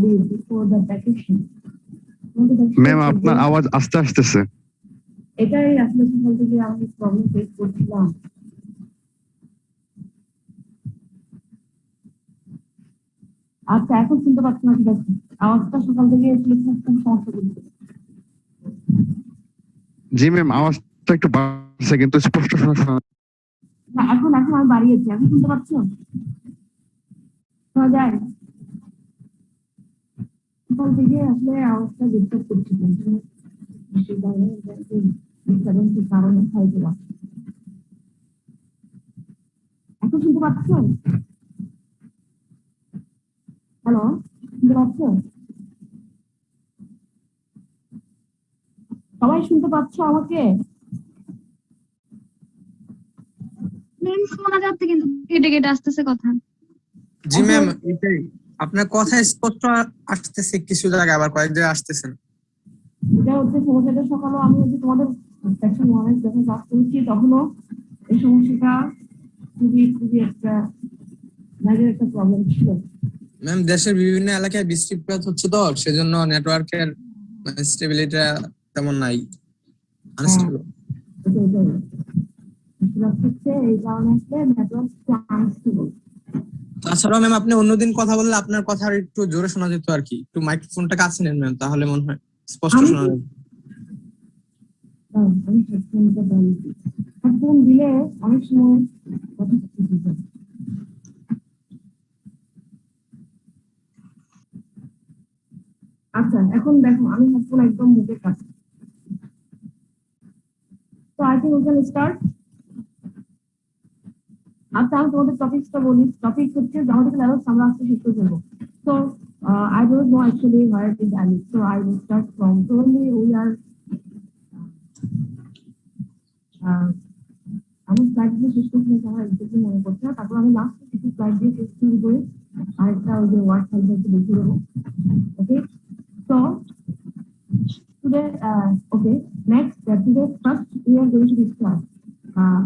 leave before the vacation. Ma'am আপনার আওয়াজ আস্তে আসতেছে। এটাই আসলে সকাল থেকে আমি প্রবলেম ফেস করছিলাম। আচ্ছা এখন শুনতে পাচ্ছি না? ঠিক আছে, আওয়াজটা সকাল থেকে খুব সমস্যা করছে। জি ম্যাম আওয়াজটা একটু বাড়ছে কিন্তু স্পষ্ট শোনা না এখন এখন আমি বাড়িয়েছি, এখন শুনতে পাচ্ছ? শোনা যায়? সকাল থেকে আসলে আওয়াজটা ডিস্টার্ব করছিল, ডিস্টার্বেন্সের কারণে হয়তো। এখন শুনতে পাচ্ছ? হ্যালো, শুনতে পাচ্ছ? সবাই শুনতে পাচ্ছ আমাকে? ম্যাম শোনা যাচ্ছে কিন্তু কেটে কেটে আসতেছে কথা। জি ম্যাম এটাই, আপনার কথা স্পষ্ট আসতেছে কিছু জায়গায়, আবার কয়েক জায়গায় আসতেছে না। এটা হচ্ছে সমস্যাটা। সকালে আমি হচ্ছে তোমাদের সেকশন 1 যখন ক্লাস করছি তখনও এই সমস্যাটা খুবই খুবই একটা মেজর একটা প্রবলেম ছিল। ম্যাম দেশের বিভিন্ন এলাকায় বৃষ্টিপাত হচ্ছে তো, সেজন্য নেটওয়ার্কের স্টেবিলিটিটা তেমন নাই, আনস্টেবল। এই কারণে হচ্ছে নেটওয়ার্ক আনস্টেবল। তাছাড়াও ম্যাম আপনি অন্যদিন কথা বললে আপনার কথা আর একটু জোরে শোনা যেত আর কি, একটু মাইক্রোফোনটা কাছে নেন ম্যাম, তাহলে মনে হয় স্পষ্ট শোনা যাবে। আমি হেডফোনটা বলছি, হেডফোন দিলে অনেক সময় কথা শুনতে যায়। আচ্ছা এখন দেখো আমি হেডফোন একদম মুখের কাছে। তো I think we can start. আচ্ছা আমি তোমাদের টপিকসটা বলি। টপিক হচ্ছে গ্রামাটিক্যাল এররস, আমরা আজকে শেষ করে দেবো। So I don't know actually where it is Alice, so I will start from. So only we are আমি স্লাইড দিয়ে শেষ করছি, আমার একদমই মনে পড়ছে না। তারপর আমি লাস্ট কিছু স্লাইড দিয়ে শেষ করে আরেকটা ওই যে ওয়ার্ড সাইডে একটু দেখিয়ে দেবো। ওকে, so today okay, next today first we are going to discuss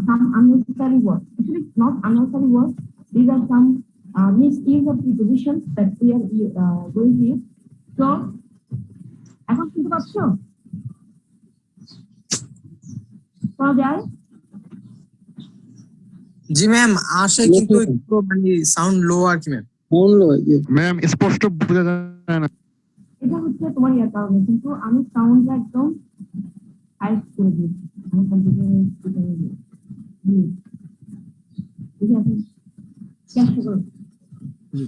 some unnecessary words. Actually not unnecessary words, these are some misuse of prepositions that we are going to use. So এখন শুনতে পাচ্ছ? পাওয়া যায়? জি ma'am আসে কিন্তু একটু মানে sound লো আর কি ম্যাম। ম্যাম স্পষ্ট বোঝা যায় না। এটা হচ্ছে তোমার ইয়ার কারণে, কিন্তু আমি সাউন্ডটা একদম হাইট করে দিয়েছি। আমি কম্পিউটারে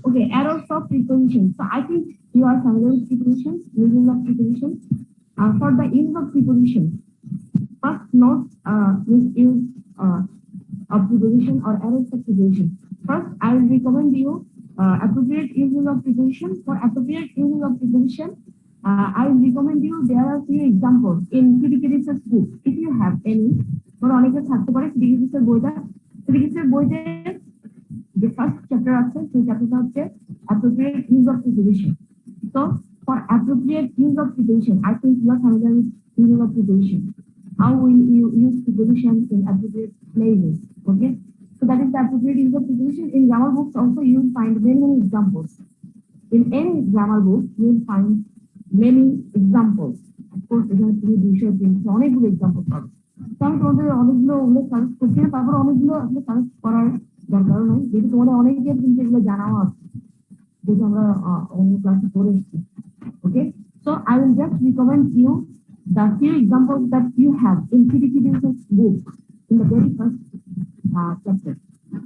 okay, errors of prepositions. So I think you are familiar with prepositions, using of prepositions. For the use of prepositions, first note misuse of preposition or errors of preposition. First, I will recommend you appropriate uses of preposition. For appropriate uses of preposition, I will recommend you, there are few examples in Kidikidis's book. If you have any, for অনেকে থাকতে পারে Kidikidis's বইটা, Kidikidis's বইতে the first chapter আছে, সেই চ্যাপ্টারটা হচ্ছে appropriate use of preposition. So for appropriate use of preposition, I think you are familiar with using of preposition. How will you use preposition in appropriate places? Okay, so that is the appropriate use of preposition. In grammar books also you will find many examples. In any grammar book you will find many examples. Of course এখানে তুমি 200-300 অনেকগুলো example পাবে। তো আমি তোমাদের অনেকগুলো উল্লেখ suggest করছি না, তারপর অনেকগুলো আসলে সাজেস্ট করার দরকার নাই, যেহেতু তোমাদের অনেকের কিন্তু এগুলো জানাও আছে, যেহেতু আমরা অন্য ক্লাসে পড়ে এসেছি। ওকে, so I will just recommend you the few examples that you have in Kidikidis's book in the very first chapter.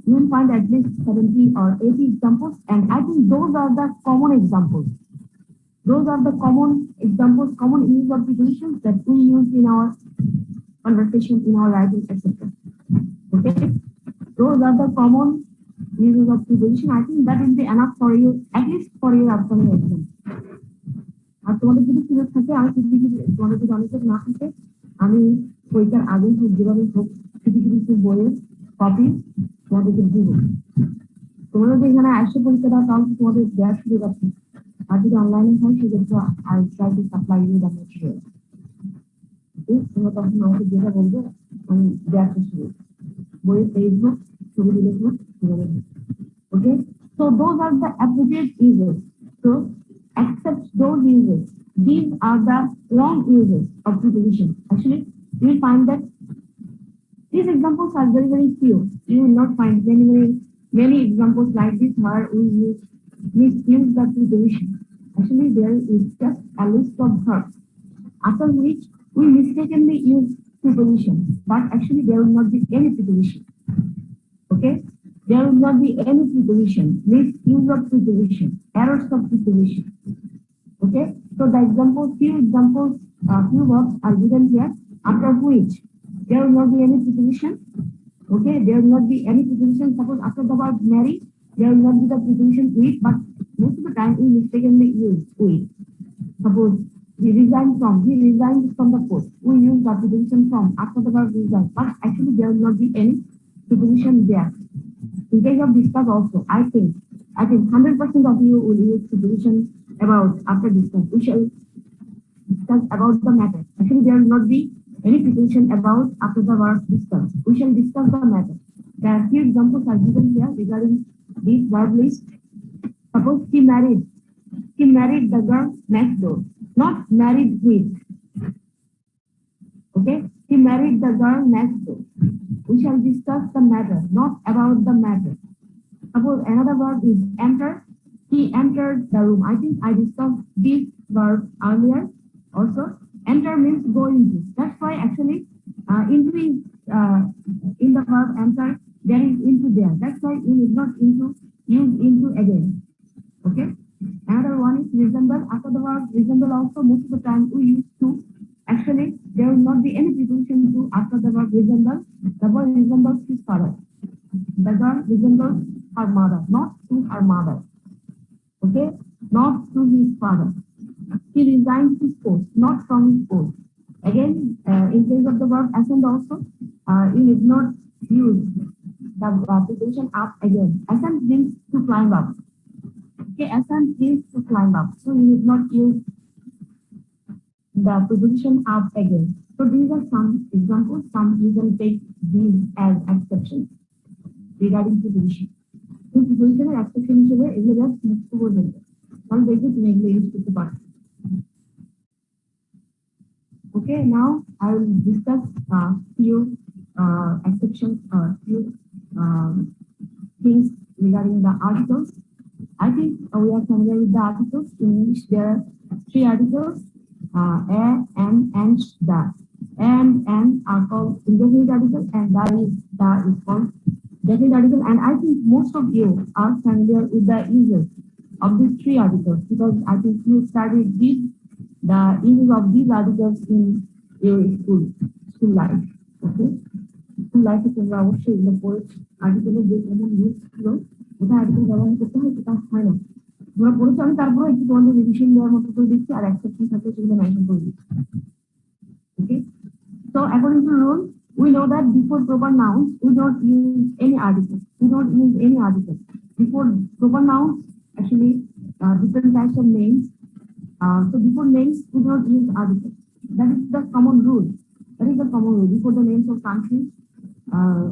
You will find at least 70 or 80 examples, and I think those are the common examples. Those are the common examples, common use of prepositions that we use in our conversation, in our writing, etc. Okay, those are the common uses of preposition. I think that will be enough for you, at least for your upcoming exam. আর তোমাদের যদি সুযোগ থাকে, আমি তোমাদের যদি অনেক না থাকে, আমি বইটার আগে যেভাবে হোক কিছু বইয়ের কপি তোমাদেরকে দিব। তোমরা যদি এখানে আসে পরীক্ষা দাও তাহলে তোমাদের দেওয়ার সুযোগ আছে, আর যদি অনলাইনে হয় সেক্ষেত্রে I try to supply you the material. তোমরা তখন আমাকে যেটা বলবে আমি দেওয়ার চেষ্টা করবো, বইয়ের পেজ হোক, ছবি দিলে হোক। Okay, so those are the appropriate uses. So those uses. These are the wrong uses of preposition. Actually, you will find that these examples are very, very few. You will not find many examples like this where we misuse the preposition. Actually, there is just a list of verbs after which we mistakenly use preposition, but actually there will not be any preposition. Okay, there will not be any preposition, misuse of preposition, errors of preposition. Okay, so the few verbs are given here, after which there will not be any preposition. Okay, there will not be any preposition. Suppose after the word marry, there will not be the preposition with, but most of the time we mistakenly use with. Suppose he resigned from the post. We use the preposition from after the verb resign, but actually there will not be any preposition there. In case of discuss also, I think 100% of you will use preposition about after discuss. We shall discuss about the matter. Actually, there will not be any preposition about after the verb discuss. We shall discuss the matter. There are few examples are given here regarding this verb list. Suppose he married the girl next door, not married with. Okay, he married the girl next door. We shall discuss the matter, not about the matter. Suppose another verb is enter. He entered the room. I think I discussed this verb earlier. Also, enter means go into. That's why actually into is in the verb enter, there is into there. That's why you need not use into again. Okay. Another one is resemble. After the verb resemble also, most of the time we use to. Actually, there will not be any preposition to after the verb resemble. The boy resembles his father. The girl resembles her mother, not to her mother. Okay, not to his father. He resigned his post, not from his post. Again, in case of the verb ascend also, you need not use the preposition up again. Ascend means to climb up. Okay, ascend is to climb up. So you need not use the preposition up again. So these are some examples. Some you can take these as exceptions regarding preposition. In preposition and exception হিসেবে এগুলো just মুক্ত করে দেবে। তাহলে দেখবে তুমি এগুলো use করতে পারো। Okay, now I will discuss few exceptions or few things regarding the articles. I think we are familiar with the articles. In English, there are 3 articles: a, and, the. And are called indefinite articles, and the is called definite article. And I think most of you are familiar with the uses of these 3 articles, because I think you studied the uses of these articles in your school life. Okay, school life is অবশ্যই এগুলো পড়েছি। আর্টিকেলের যে common use ছিল ওটা article ব্যবহার করতে হয়, সেটা হয় না। তোমরা পড়েছো, আমি তারপরে একটু তোমাদের রিভিশন দেওয়ার মতো করে দিচ্ছি, আর এক্সেপশন থাকলে সেগুলো মেনশন করে দিচ্ছি। Okay, so according to rule, we know that before proper nouns we don't use any article. Before proper nouns, actually different types of names. So before names we don't use articles. That is the common rule. Before the names of countries,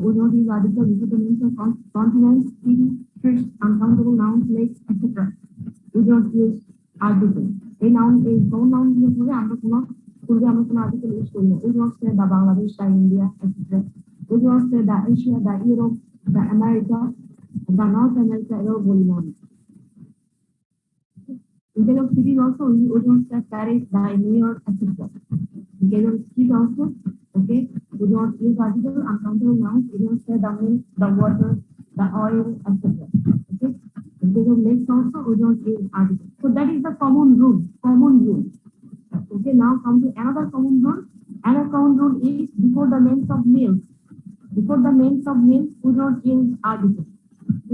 we don't use articles. Before the names of continents, cities, fish, uncountable nouns, lakes, etc., we don't use articles. A noun is no noun use করে আমরা কোনো article use করি না। We don't say the Bangladesh, the India, etc. We don't say the Asia, the Europe, the America, the North America, এরও বলি না। In case of cities also, we don't say Paris, the New York, etc. In case of street also, okay, we don't use article, uncountable nouns. We don't say the milk, the water, the oil, etc. Okay. In case of lakes also, we don't use article. So that is the common rule. Okay, now come to another common rule. Another common rule is before the names of meals. We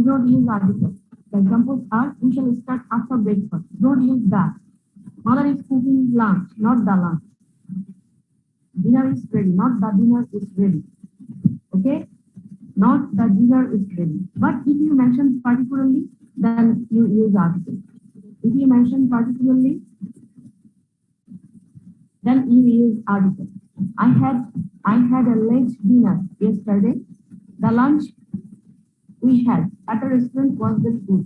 don't use article. The examples are: we shall start after breakfast. Don't use that. Mother is cooking lunch, not the lunch. Dinner is ready, not the dinner is ready. Okay, not the dinner is ready. But if you mention particularly, then you use article. If you mention particularly, then you use article. I had a late dinner yesterday. The lunch we had at a restaurant was very good.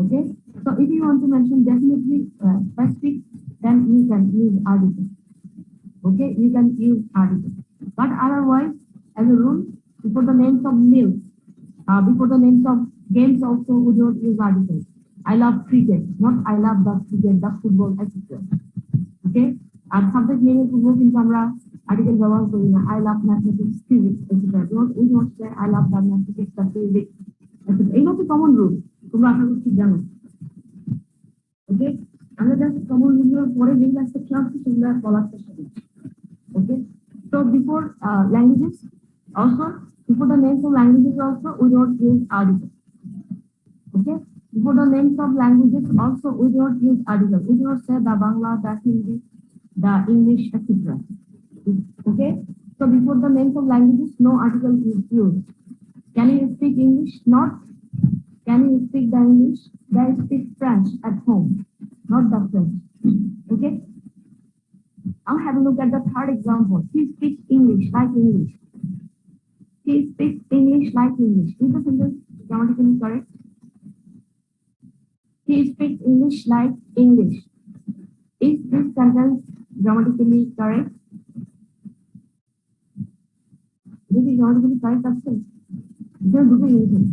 Okay, So if you want to mention definitely specific, then you can use article. Okay, you can use article. But otherwise, as a rule, before the names of meals, before the names of games also we don't use articles. I love cricket, not I love the cricket, the football, etc. Okay, and subject name football in camera article ব্যবহার করি না. I love mathematics, physics, etc. We don't say I love the mathematics, the physics, etc. এই হচ্ছে common rule. তোমরা আশা করছি জানো। Okay, আমরা just common rule এর পরে যেগুলো একটা ক্লাস সেগুলো বলার চেষ্টা করি। Okay, so before languages, also before the names of languages also we don't use article. Okay, before the names of languages also we don't use article. We do not say the Bangla, the Hindi, the English, etc. Okay, so before the names of languages no article is used. Can you speak English? Not. Can you speak the English? They speak French at home, not the French. Okay, now have a look at the third example. He speaks English like English. He speaks English like English. Is the sentence grammatically correct? He speaks English like English. Is this sentence grammatically correct? This is grammatically correct option. There is anything.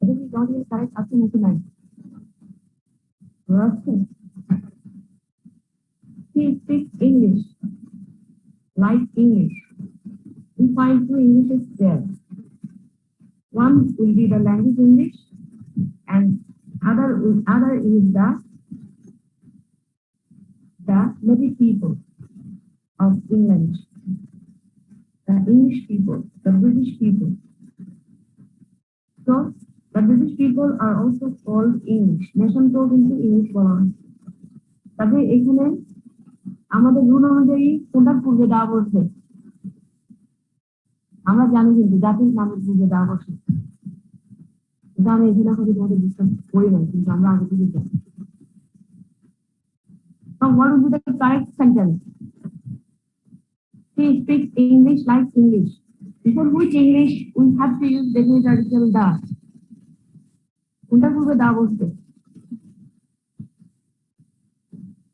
This is grammatically correct option 99. Option. He speaks English like English. We find two Englishes there. One will be the language English, and other is the native people of England, the English people, the British people. So the British people are also called English. Nation code into English বলা তবে এখানে আমাদের rule অনুযায়ী কোনটার পূর্বে দেওয়া বলছে আমরা জানি কিন্তু জাতির নামের পূর্বে দেওয়া বলছে এটা আমি এখানে হয়তো তোমাদের ডিসকাস করি নাই কিন্তু আমরা আগে থেকে জানি So what would be the correct sentence? He speaks English like English. Before which English we have to use definite article the. কোনটার পূর্বে দেওয়া বলছে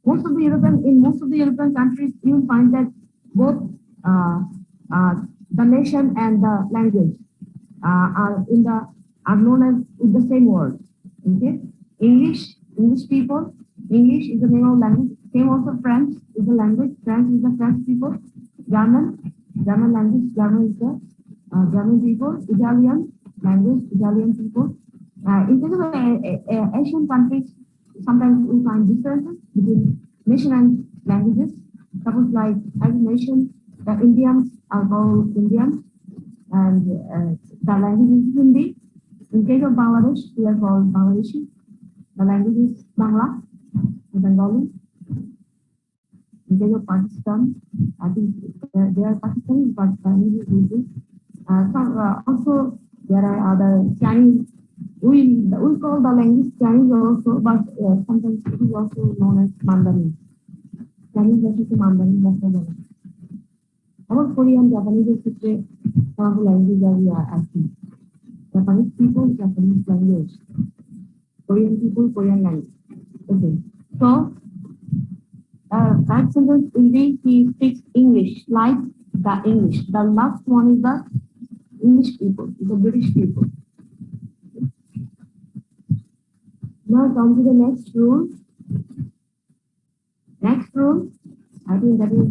most of the European countries, you will find that both the nation and the language are known as with the same word. Okay, English people. English is the name of language. Same also French is the language. French is the French people. German language. German is the German people. Italian language. Italian people. In case of Asian countries, sometimes we find differences between nation and languages. Suppose like as a nation, the Indians are called Indians, and the language is Hindi. In case of Bangladesh, we are called Bangladeshi. The language is Bangla, Bengali. In case of Pakistan, I think they are Pakistanis, but language is Urdu. Also, there are other Chinese. We call the language Chinese also, but sometimes it is also known as Mandarin. Chinese version Mandarin ভাষা Our Korean, Japanese ক্ষেত্রে some language we are asking. Japanese people, Japanese language. Korean people, Korean language. Okay, so that sentence will be he speaks English like the English. The last one is the English people, the British people. Now come to the next rule. Next rule, I think that is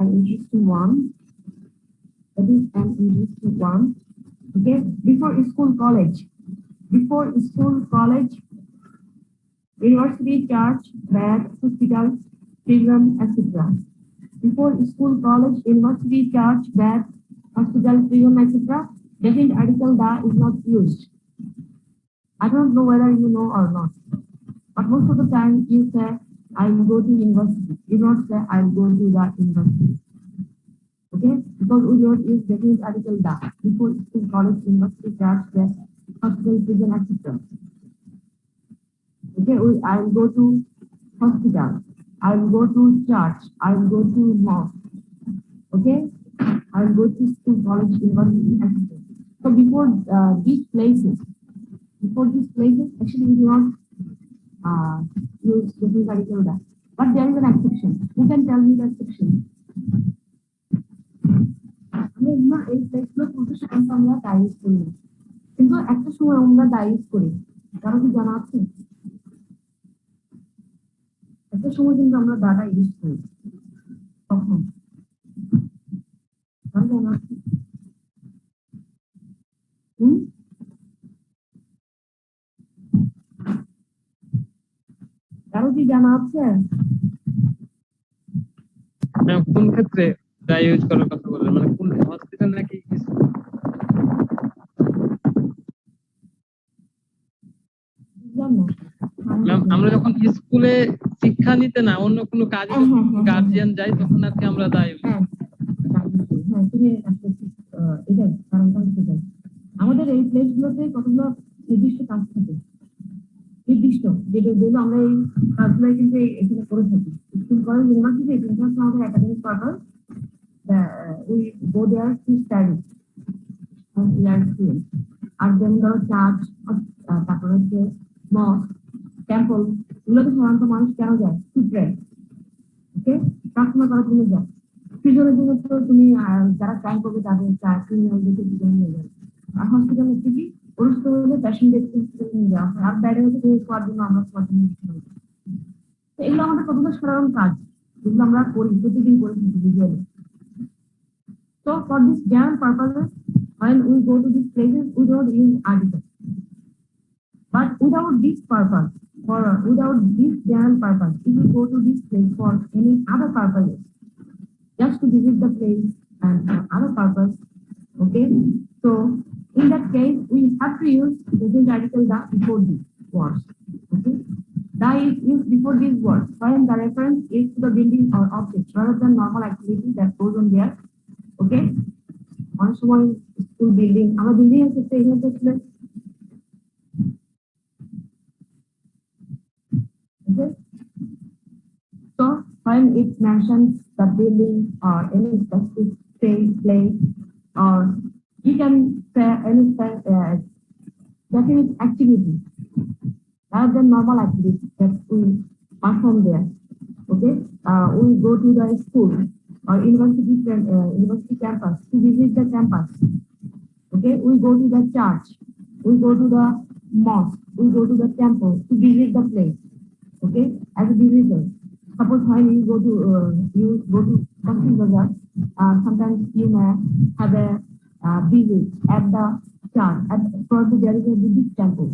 an interesting one. That is an interesting one. Okay, before school, college, university, church, bank, hospital, prison, etc. Before school, college, university, church, bank, hospital, prison, etc. Definite article "the" is not used. I don't know whether you know or not, but most of the time you say, I will go to university. You don't say, I will go to the university. Okay, because we don't use definite article "the" before school, college, university, church, bank, hospital, prison, etc. Okay, I will go to hospital. I will go to church. I will go to mosque. Okay, I will go to school, college, university, etc. So before these places, actually we do not use different article that. But there is an exception. Who can tell me the exception? আমি না এই প্লেসগুলো তুলতে সেখানে আমরা die use করি না। কিন্তু একটা সময় আমরা ডাই ইউজ করি, কারো কি জানা আছে? একটা সময় কিন্তু আমরা ডাটা ইউজ করি, তখন কারো জানা আছে? কারো কি জানা আছে? কোন ক্ষেত্রে ডাই ইউজ করার কথা বললেন, মানে কোন হসপিটাল নাকি আমরা যখন স্কুলে শিক্ষা নিতে না অন্য কোনো কাজে গার্জিয়ান যাই তখন আর কি আমরা ডাই আমাদের এই প্লেসগুলোতে কতগুলো নির্দিষ্ট কাজ থাকে, নির্দিষ্ট যেগুলো আমরা এই কাজগুলো কিন্তু এখানে করে থাকি। স্কুল কলেজ ইউনিভার্সিটি আমাদের academic purpose, we go there to study and we are students. আর দেন ধরো চার্চ, তারপরে হচ্ছে মস্ক, টেম্পল, এগুলোতে সাধারণত মানুষ কেন যায়? টু প্রে, ওকে, প্রার্থনা করার জন্য যায়। প্রিজনের জন্য তো তুমি যারা ক্রাইম করবে তাদের ক্রিমিনালদেরকে প্রিজনে নিয়ে যাবে। আর হসপিটাল হচ্ছে কি অসুস্থ হলে পেশেন্টদেরকে হসপিটালে নিয়ে যাওয়া হয়, আর বাইরে হচ্ছে করার জন্য আমরা সবার জন্য তো এগুলো আমাদের কতগুলো সাধারণ কাজ, যেগুলো আমরা করি, প্রতিদিন করে থাকি visually. So for this general purposes, when we go to these places, we don't use articles. But without this purpose, without this general purpose, if we go to this place for any other purposes, just to visit the place and other purpose, okay? So in that case, we have to use the article that before these words, okay? That is used before these words when the reference is to the building or object rather than normal activity that goes on there. Okay, অনেক সময় school building, আমার building এর ক্ষেত্রে এখানে দেখলে okay, so when it mentions the building or any specific place or you can say any definite activity rather than normal activity that we perform there. Okay, we go to the school or university campus to visit the campus. Okay, we go to the church, we go to the mosque, we go to the temple to visit the place. Okay, as a visitor. Suppose when you go to Cox's Bazar, sometimes you may have a visit at the church. Probably there is a Buddhist temple.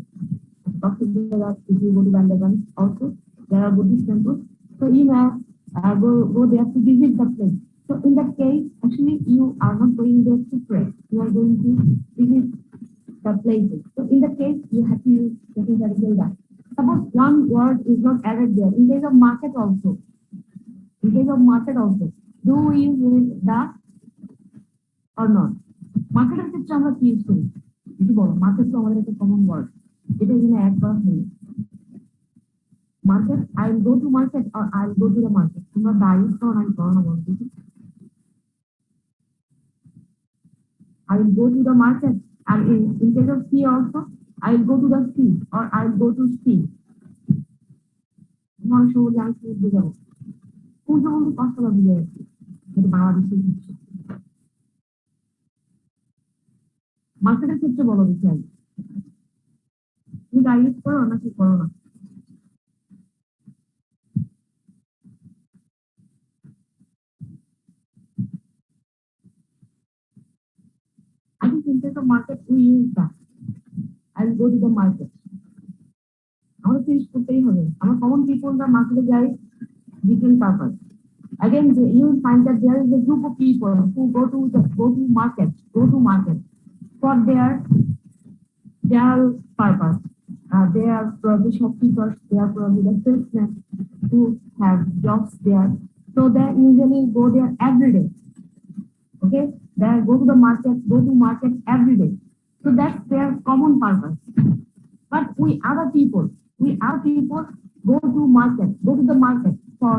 Cox's Bazar, if you go to Bandhagan also, there are Buddhist temples. So you may go there to visit the place. So in that case, actually you are not going there to pray. You are going to visit the places. So in that case, you have to use second article that. Suppose one word is not added there. In case of market also. Do we use that or not? Market এর ক্ষেত্রে আমরা কি use করি? কি বলো? Market তো আমাদের একটা কমন ওয়ার্ড। এটা এখানে অ্যাড করা হয়নি। Market, I'll go to market or I'll go to the market. তোমরা ডাইরেক্ট করো না করো বলতে। I will go to the market, and in case of sea also, I will go to the sea or I will go to sea. I'm not sure what I'm saying. Who's the only possible here? The Bangladeshi. Market এর ক্ষেত্রে বলো দেখি আমি। তুমি direct করো নাকি করো না? I think in case of market, we use that. I'll go to the market. Our fish to pay her. Our common people, the market guys, different purpose. Again, you will find that there is a group of people who go to market for their purpose. They are probably shopkeepers, they are probably the salesmen who have jobs there. So they usually go there every day. Okay, they go to the market every day. So that's their common purpose. But we other people go to the market for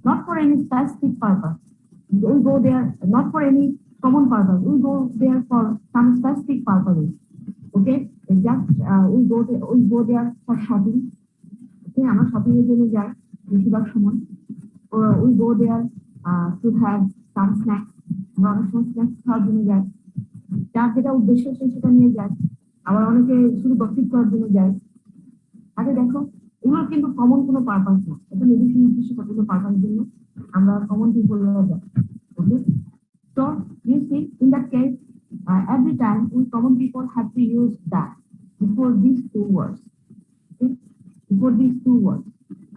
not for any specific purpose. They go there not for any common purpose. We go there for some specific purposes. Okay, just we go there for shopping. Okay, আমরা shopping এর জন্য যাই বেশিরভাগ সময়। Or we go there to have some snacks. আমরা অনেক সময় snacks খাওয়ার জন্য যাই। যার যেটা উদ্দেশ্য সে সেটা নিয়ে যায়। আবার অনেকে শুধু গসিপ করার জন্য যায়। আগে দেখো এগুলো কিন্তু কমন কোনো পারপাস না, এটা নির্দিষ্ট কতগুলো পারপাসের জন্য আমরা কমন পিপলরা যাই। ওকে, so you see in that case every time we common people have to use that before these two words. Okay, before these two words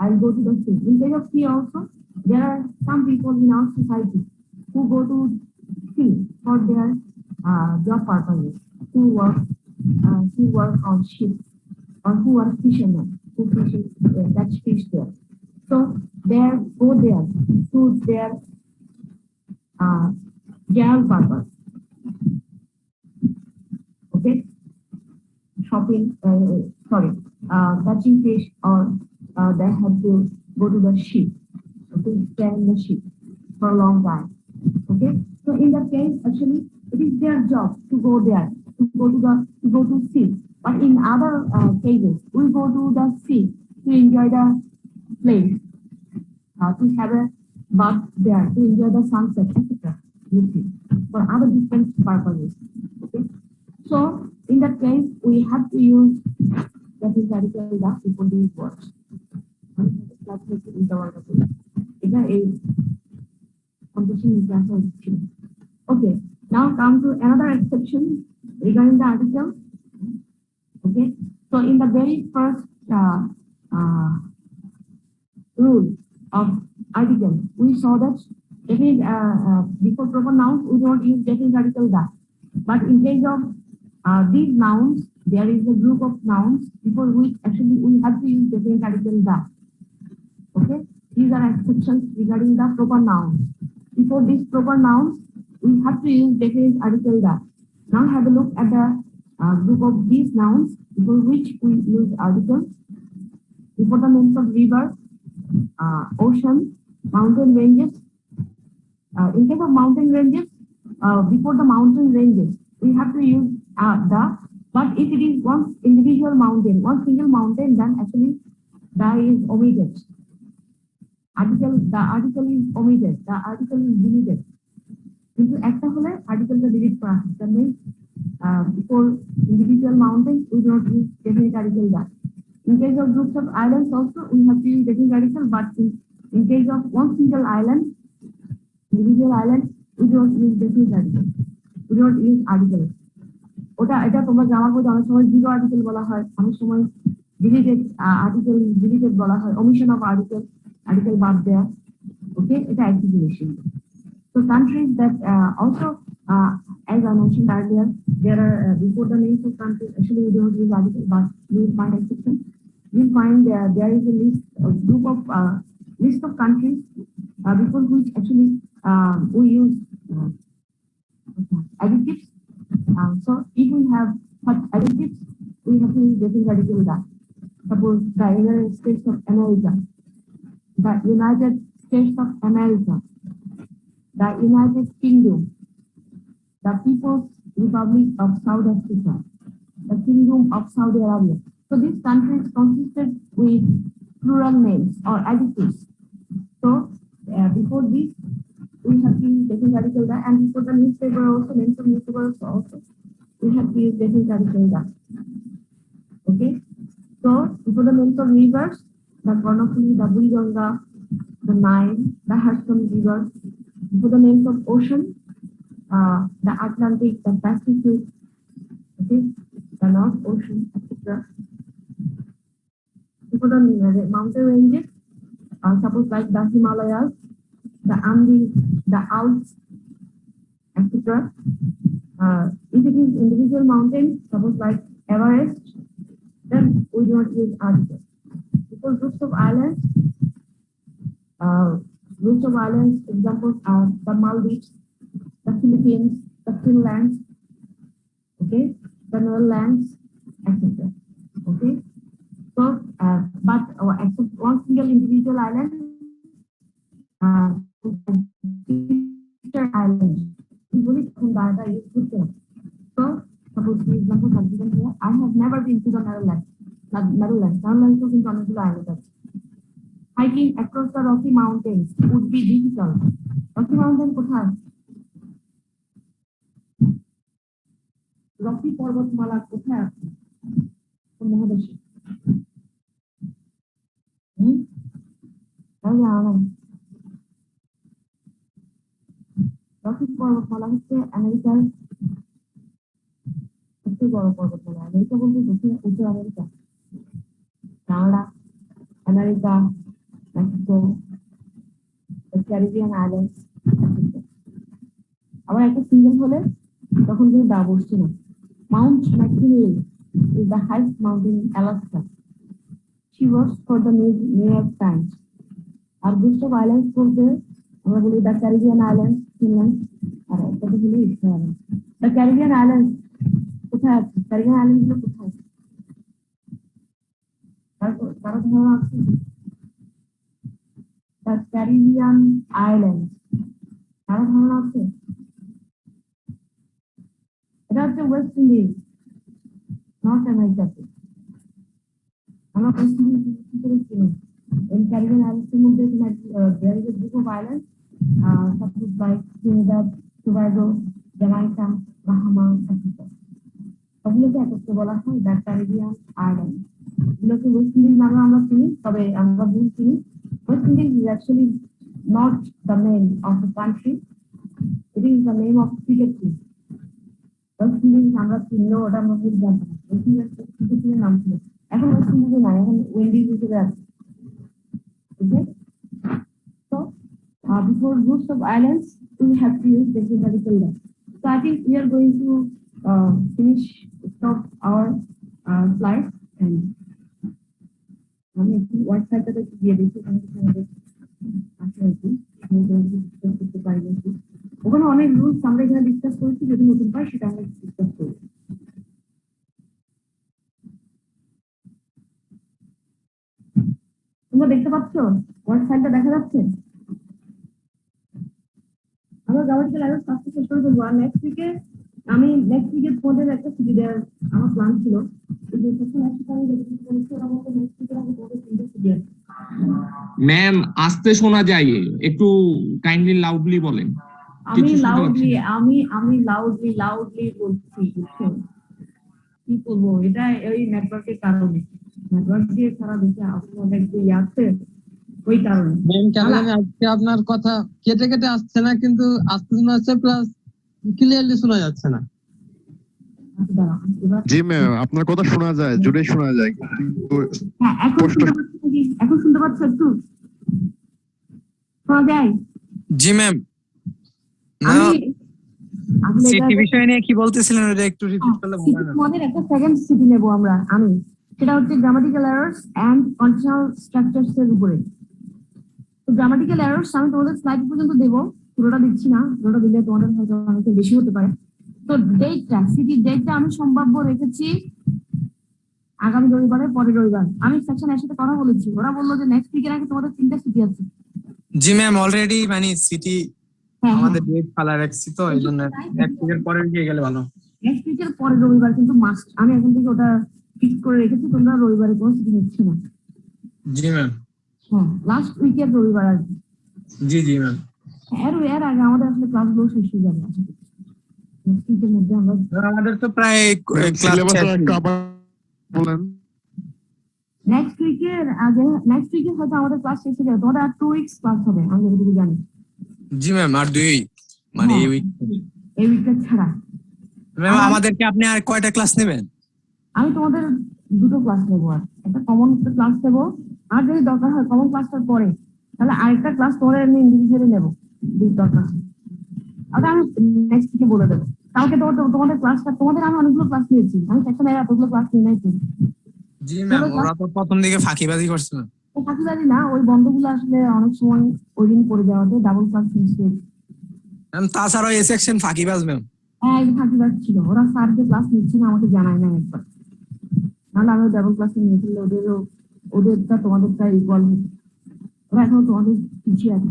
I'll go to the sea. In case of sea also there are some people in our society who go to sea for their job purposes, who work on ships or who are fishermen who catch fish there. So they go there to their general purpose. Okay, shopping, catching fish, or they have to go to the ship. Okay, stay in the ship for a long time. Okay, so in that case, actually, it is their job to go there, to go to sea. But in other cases, we go to the sea to enjoy the place, to have a bath there, to enjoy the sunset, etc. You see, for other different purposes. Okay, so in that case, we have to use that is radical the before these words. It is competition is also. Okay, now come to another exception regarding the article. Okay, so in the very first rule of article, we saw that before proper nouns we don't use definite article the. But in case of these nouns, there is a group of nouns before which actually we have to use definite article the. Okay, these are exceptions regarding the proper nouns. Before these proper nouns, we have to use definite article the. Now have a look at the group of these nouns before which we use articles. Before the names of river, ocean, mountain ranges. In case of mountain ranges, before the mountain ranges, we have to use the. But if it is one individual mountain, one single mountain, then actually the is omitted. The article is omitted. The article is deleted. কিন্তু একটা হলে আর্টিকেলটা delete করা হয়। That means before individual mountains, we don't use definite article that. In case of groups of islands also, we have to use definite article, but in case of one single island, individual island, we don't use definite article. We don't use article. এটা তোমরা grammar বইতে অনেক সময় zero article বলা হয়, অনেক সময় deleted article deleted বলা হয়, omission of article বাদ দেয়া। ওকে, এটা একই জিনিস। So countries that also, as I mentioned earlier, there are before the names of countries, actually we don't use article, but we find exception. We find there is a list of countries before which actually we use adjectives. So if we have such adjectives, we have to use definite article that. Suppose the United States of America, the United States of America, the United Kingdom, the People's Republic of South Africa, the Kingdom of Saudi Arabia. So these countries consisted with plural names or adjectives. So before this, we have to use definite article that, and before the newspaper also, names of newspapers also, we have to use definite article that. Okay, so before the names of rivers, the Karnataka, the Buriganga, the Nile, the Hudson River. Before the names of ocean, the Atlantic, the Pacific, okay, the North Ocean, etc. Before the mountain ranges, suppose like the Himalayas, the Andes, the Alps, etc. If it is individual mountain, suppose like Everest, then we do not use article. Before groups of islands, examples are the Maldives, the Philippines, the Finlands, okay, the Netherlands, etc. Okay, so but except one single individual island, island, usually biodata use করতে হবে। So suppose for example consider here I have never been to the Netherlands. Netherlands কিন্তু অনেকগুলো island আছে। Hiking across the Rocky Mountains would be difficult. Rocky Mountain কোথায়? Rocky পর্বতমালা কোথায় আছে? কোন মহাদেশে? রকি পর্বতমালা হচ্ছে আমেরিকার সবচেয়ে বড় পর্বতমালা। আমেরিকা বলতে উত্তর America, Canada, America, Mexico, Caribbean islands. আবার একটা সিঙ্গেল হলে তখন কিন্তু দা বসছে না। Mount McKinley is the highest mountain in Alaska. She works for the New York Times. আর list of islands বলতে আমরা বলি the Caribbean Islands, Finland, আর একটা তো হলো Easter Island. The Caribbean Islands কোথায় আছে? Caribbean Islands গুলো কোথায় আছে? কারো ধারণা আছে? The Caribbean Islands কারো ধারণা আছে? এটা হচ্ছে ওয়েস্ট ইন্ডিজ, নর্থ আমেরিকাতে। আমরা ওয়েস্ট ইন্ডিজ কি করে চিনি? In Caribbean Islands এর মধ্যে there is a group of islands suppose like Trinidad, Tobago, Jamaica, Bahamas, etc. ওগুলোকে একত্রে বলা হয় দ্য ক্যারিবিয়ান আইল্যান্ড। এগুলোকে ওয়েস্ট ইন্ডিজ নামে আমরা চিনি, তবে আমরা ভুল চিনি। West Indies is actually not the name of the country, it is the name of cricket team. West Indies আমরা চিনলেও ওটা আমরা ভুল জানতাম। ওয়েস্ট ইন্ডিজ ক্রিকেট টিমের নাম ছিল, এখন ওয়েস্ট ইন্ডিজে নাই, এখন উইন্ডিজ হিসেবে আছে। Okay, so before groups of islands we have to use geographical data. So I think we are going to stop our slides and আমি একটু ওয়ার্ড সাইটটাতে একটু দিয়ে দিচ্ছি, করতে পারি নাকি। ওখানে অনেক রুলস আমরা এখানে ডিসকাস করেছি, যদি নতুন পাই সেটা আমরা ডিসকাস করি। তোমরা দেখতে পাচ্ছ ওয়ার্ড সাইটটা দেখা যাচ্ছে? আমরা গ্রামাটিক্যাল এরর কাজটা শেষ করে ফেলবো। আর নেক্সট উইকে তোমাদের একটা ছুটি দেওয়ার আমার প্ল্যান ছিল, কিন্তু সেকশন 100 আমি যেটুকু বলেছি ওর মধ্যে নেক্সট উইকে আমি তোমাদের 3টা ছুটি আছে। ম্যাম আস্তে শোনা যায়, একটু কাইন্ডলি লাউডলি বলেন। আমি লাউডলি বলছি, বুঝছেন? কি করবো, এটা ওই নেটওয়ার্কের কারণে, নেটওয়ার্ক দিয়ে সারা দেশে আপনাদের একটু আছে ওই কারণে। ম্যাম কেমন আজকে আপনার কথা কেটে কেটে আসছে না, কিন্তু আস্তে শোনা যাচ্ছে, প্লাস ক্লিয়ারলি শোনা যাচ্ছে না। জি ম্যাম, আপনার কথা শোনা যায়, জোরে শোনা যায়, কিন্তু হ্যাঁ এখন শুনতে পাচ্ছ? একটু শোনা যায়? জি ম্যাম। সিটি বিষয় নিয়ে কি বলতেছিলেন, ওটা একটু রিপিট করলে ভালো হয়। আমাদের একটা সেকেন্ড সিটি নেব আমরা, সেটা হচ্ছে grammatical errors and conditional structures এর উপরে। তো গ্রামাটিক্যাল এররস আমি তোমাদের স্লাইড পর্যন্ত দেবো, পুরোটা দিচ্ছি না, পুরোটা দিলে তোমাদের হয়তো অনেক বেশি হতে পারে। তো সিটি ডেটটা আমি সম্ভাব্য রেখেছি আগামী রবিবারে, পরের রবিবার। আমি সেকশন এর সাথে কথা বলেছি, ওরা বললো যে নেক্সট উইকের আগে তোমাদের 3টা সিটি আছে। জি ম্যাম, অলরেডি মানে সিটি আমাদের ডেট ফালা রাখছি, তো এই জন্য নেক্সট উইকের পরের দিকে গেলে ভালো। নেক্সট উইকের পরের রবিবার কিন্তু মাস্ট, আমি এখন থেকে ওটা ফিক্স করে রেখেছি, তোমরা রবিবারে কোনো ছুটি নিচ্ছ না। জি ম্যাম। হ্যাঁ, লাস্ট উইকের রবিবার আর কি। জি ম্যাম। এর আগে আমাদের আসলে ক্লাসগুলো শেষ হয়ে যাবে। নেক্সট উইকের মধ্যে আমাদের তো প্রায় ক্লাস বলেন। নেক্সট উইকে হয়তো আমাদের ক্লাস শেষ হয়ে যাবে, তোমাদের আর 2 উইকস ক্লাস হবে আমি যতটুকু জানি। জি ম্যাম, আর 2 উইক, মানে এই উইকটা ছাড়া। ম্যাম আমাদেরকে আপনি আর কয়টা ক্লাস নেবেন? আমি তোমাদের 2টো ক্লাস নেবো, আর একটা কমন ক্লাস নেবো, আর যদি দরকার হয় কমন ক্লাসটার পরে তাহলে আরেকটা ক্লাস তোমাদের আমি ইন্ডিভিজুয়ালি নেবো, দরকার। আর আমি নেক্সট উইকে বলে দেবো। কালকে তোমাদের ক্লাসটা, তোমাদের আমি অনেকগুলো ক্লাস নিয়েছি, আমি সেকশন এর এতগুলো ক্লাস নিয়ে নাই। জি ম্যাম, ওরা তো প্রথম দিকে ফাঁকিবাজি করছিল। ফাঁকিবাজি না, ওই বন্ধগুলো আসলে অনেক সময় ওই দিন পড়ে যাওয়াতে ডাবল ক্লাস নিয়েছে। ম্যাম তাছাড়া এই সেকশন ফাঁকিবাজ ম্যাম। হ্যাঁ, ফাঁকিবাজ ছিল, ওরা স্যারকে ক্লাস নিচ্ছে না, আমাকে জানায় না একবার, নাহলে আমি ডাবল ক্লাসে নিয়ে ফেললে ওদেরটা তোমাদেরটা ইকুয়াল হতো। ওরা এখন তোমাদের পিছিয়ে আছে।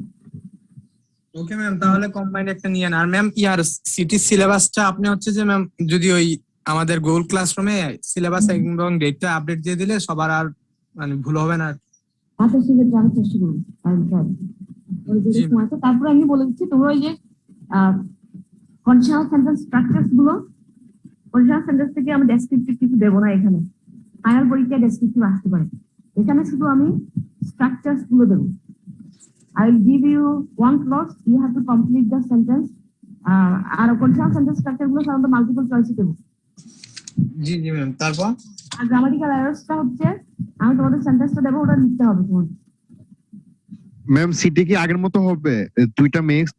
ওকে ম্যাম, তাহলে কম্বাইন্ড একটা নিয়ে নেন। আর ম্যাম ইয়ার সিটি সিলেবাসটা আপনি হচ্ছে যে ম্যাম যদি ওই আমাদের গুগল ক্লাসরুমে সিলেবাস এবং ডেটটা আপডেট দিয়ে দিলে সবার আর মানে ভুল হবে না। আচ্ছা সেক্ষেত্রে আমি চেষ্টা করবো। ওই যে জি। সময় আছে, তারপরে আমি বলে দিচ্ছি তোমরা ওই যে কন্ডিশনাল সেন্টেন্স স্ট্রাকচারস গুলো, কন্ডিশনাল সেন্টেন্স থেকে আমি ডেসক্রিপটিভ কিছু দেবো না এখানে, ফাইনাল পরীক্ষায় ডেসক্রিপটিভ আসতে পারে, এখানে শুধু আমি স্ট্রাকচারস গুলো দেবো। I will give you one clause, you have to complete the sentence. আর কন্ডিশনাল সেন্টেন্স স্ট্রাকচার গুলো সাধারণত মাল্টিপল চয়েসে দেবো। জি জি ম্যাম, তারপর আর গ্রামাটিক্যাল এররসটা হচ্ছে আমি তোমাদের সেন্টেন্সটা দেবো, ওটা লিখতে হবে তোমাদের। ম্যাম সিটি কি আগের মতো হবে? দুইটা মিক্স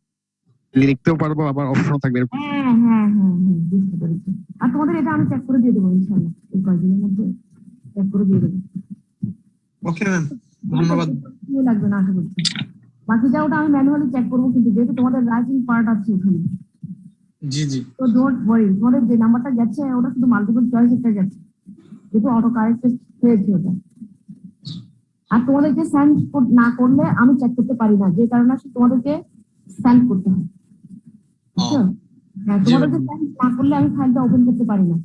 লিখতেও পারবো, আবার অপশন থাকবে এরকম? হ্যাঁ হ্যাঁ হ্যাঁ হ্যাঁ, বুঝতে পেরেছি। আর তোমাদের এটা আমি চেক করে দিয়ে দেবো ইনশাআল্লাহ, এই কয়েকদিনের মধ্যে চেক করে দিয়ে দেবো। ওকে ম্যাম, ধন্যবাদ। সময় লাগবে না আশা করছি। বাকিটা ওটা আমি ম্যানুয়ালি চেক করবো, কিন্তু যেহেতু তোমাদের রাইটিং পার্ট আছে ওখানে, জি জি তো ডোন্ট ওয়ারি, তোমাদের যে নাম্বারটা গেছে ওটা শুধু মাল্টিপল চয়েস একটা গেছে, যেহেতু অটো কারেক্ট হয়েছে ওটা। আর তোমাদেরকে সেন্ড না করলে আমি চেক করতে পারি না, যে কারণে তোমাদেরকে সেন্ড করতে হয়, বুঝছো? হ্যাঁ, তোমাদেরকে সেন্ড না করলে আমি ফাইলটা ওপেন করতে পারি না,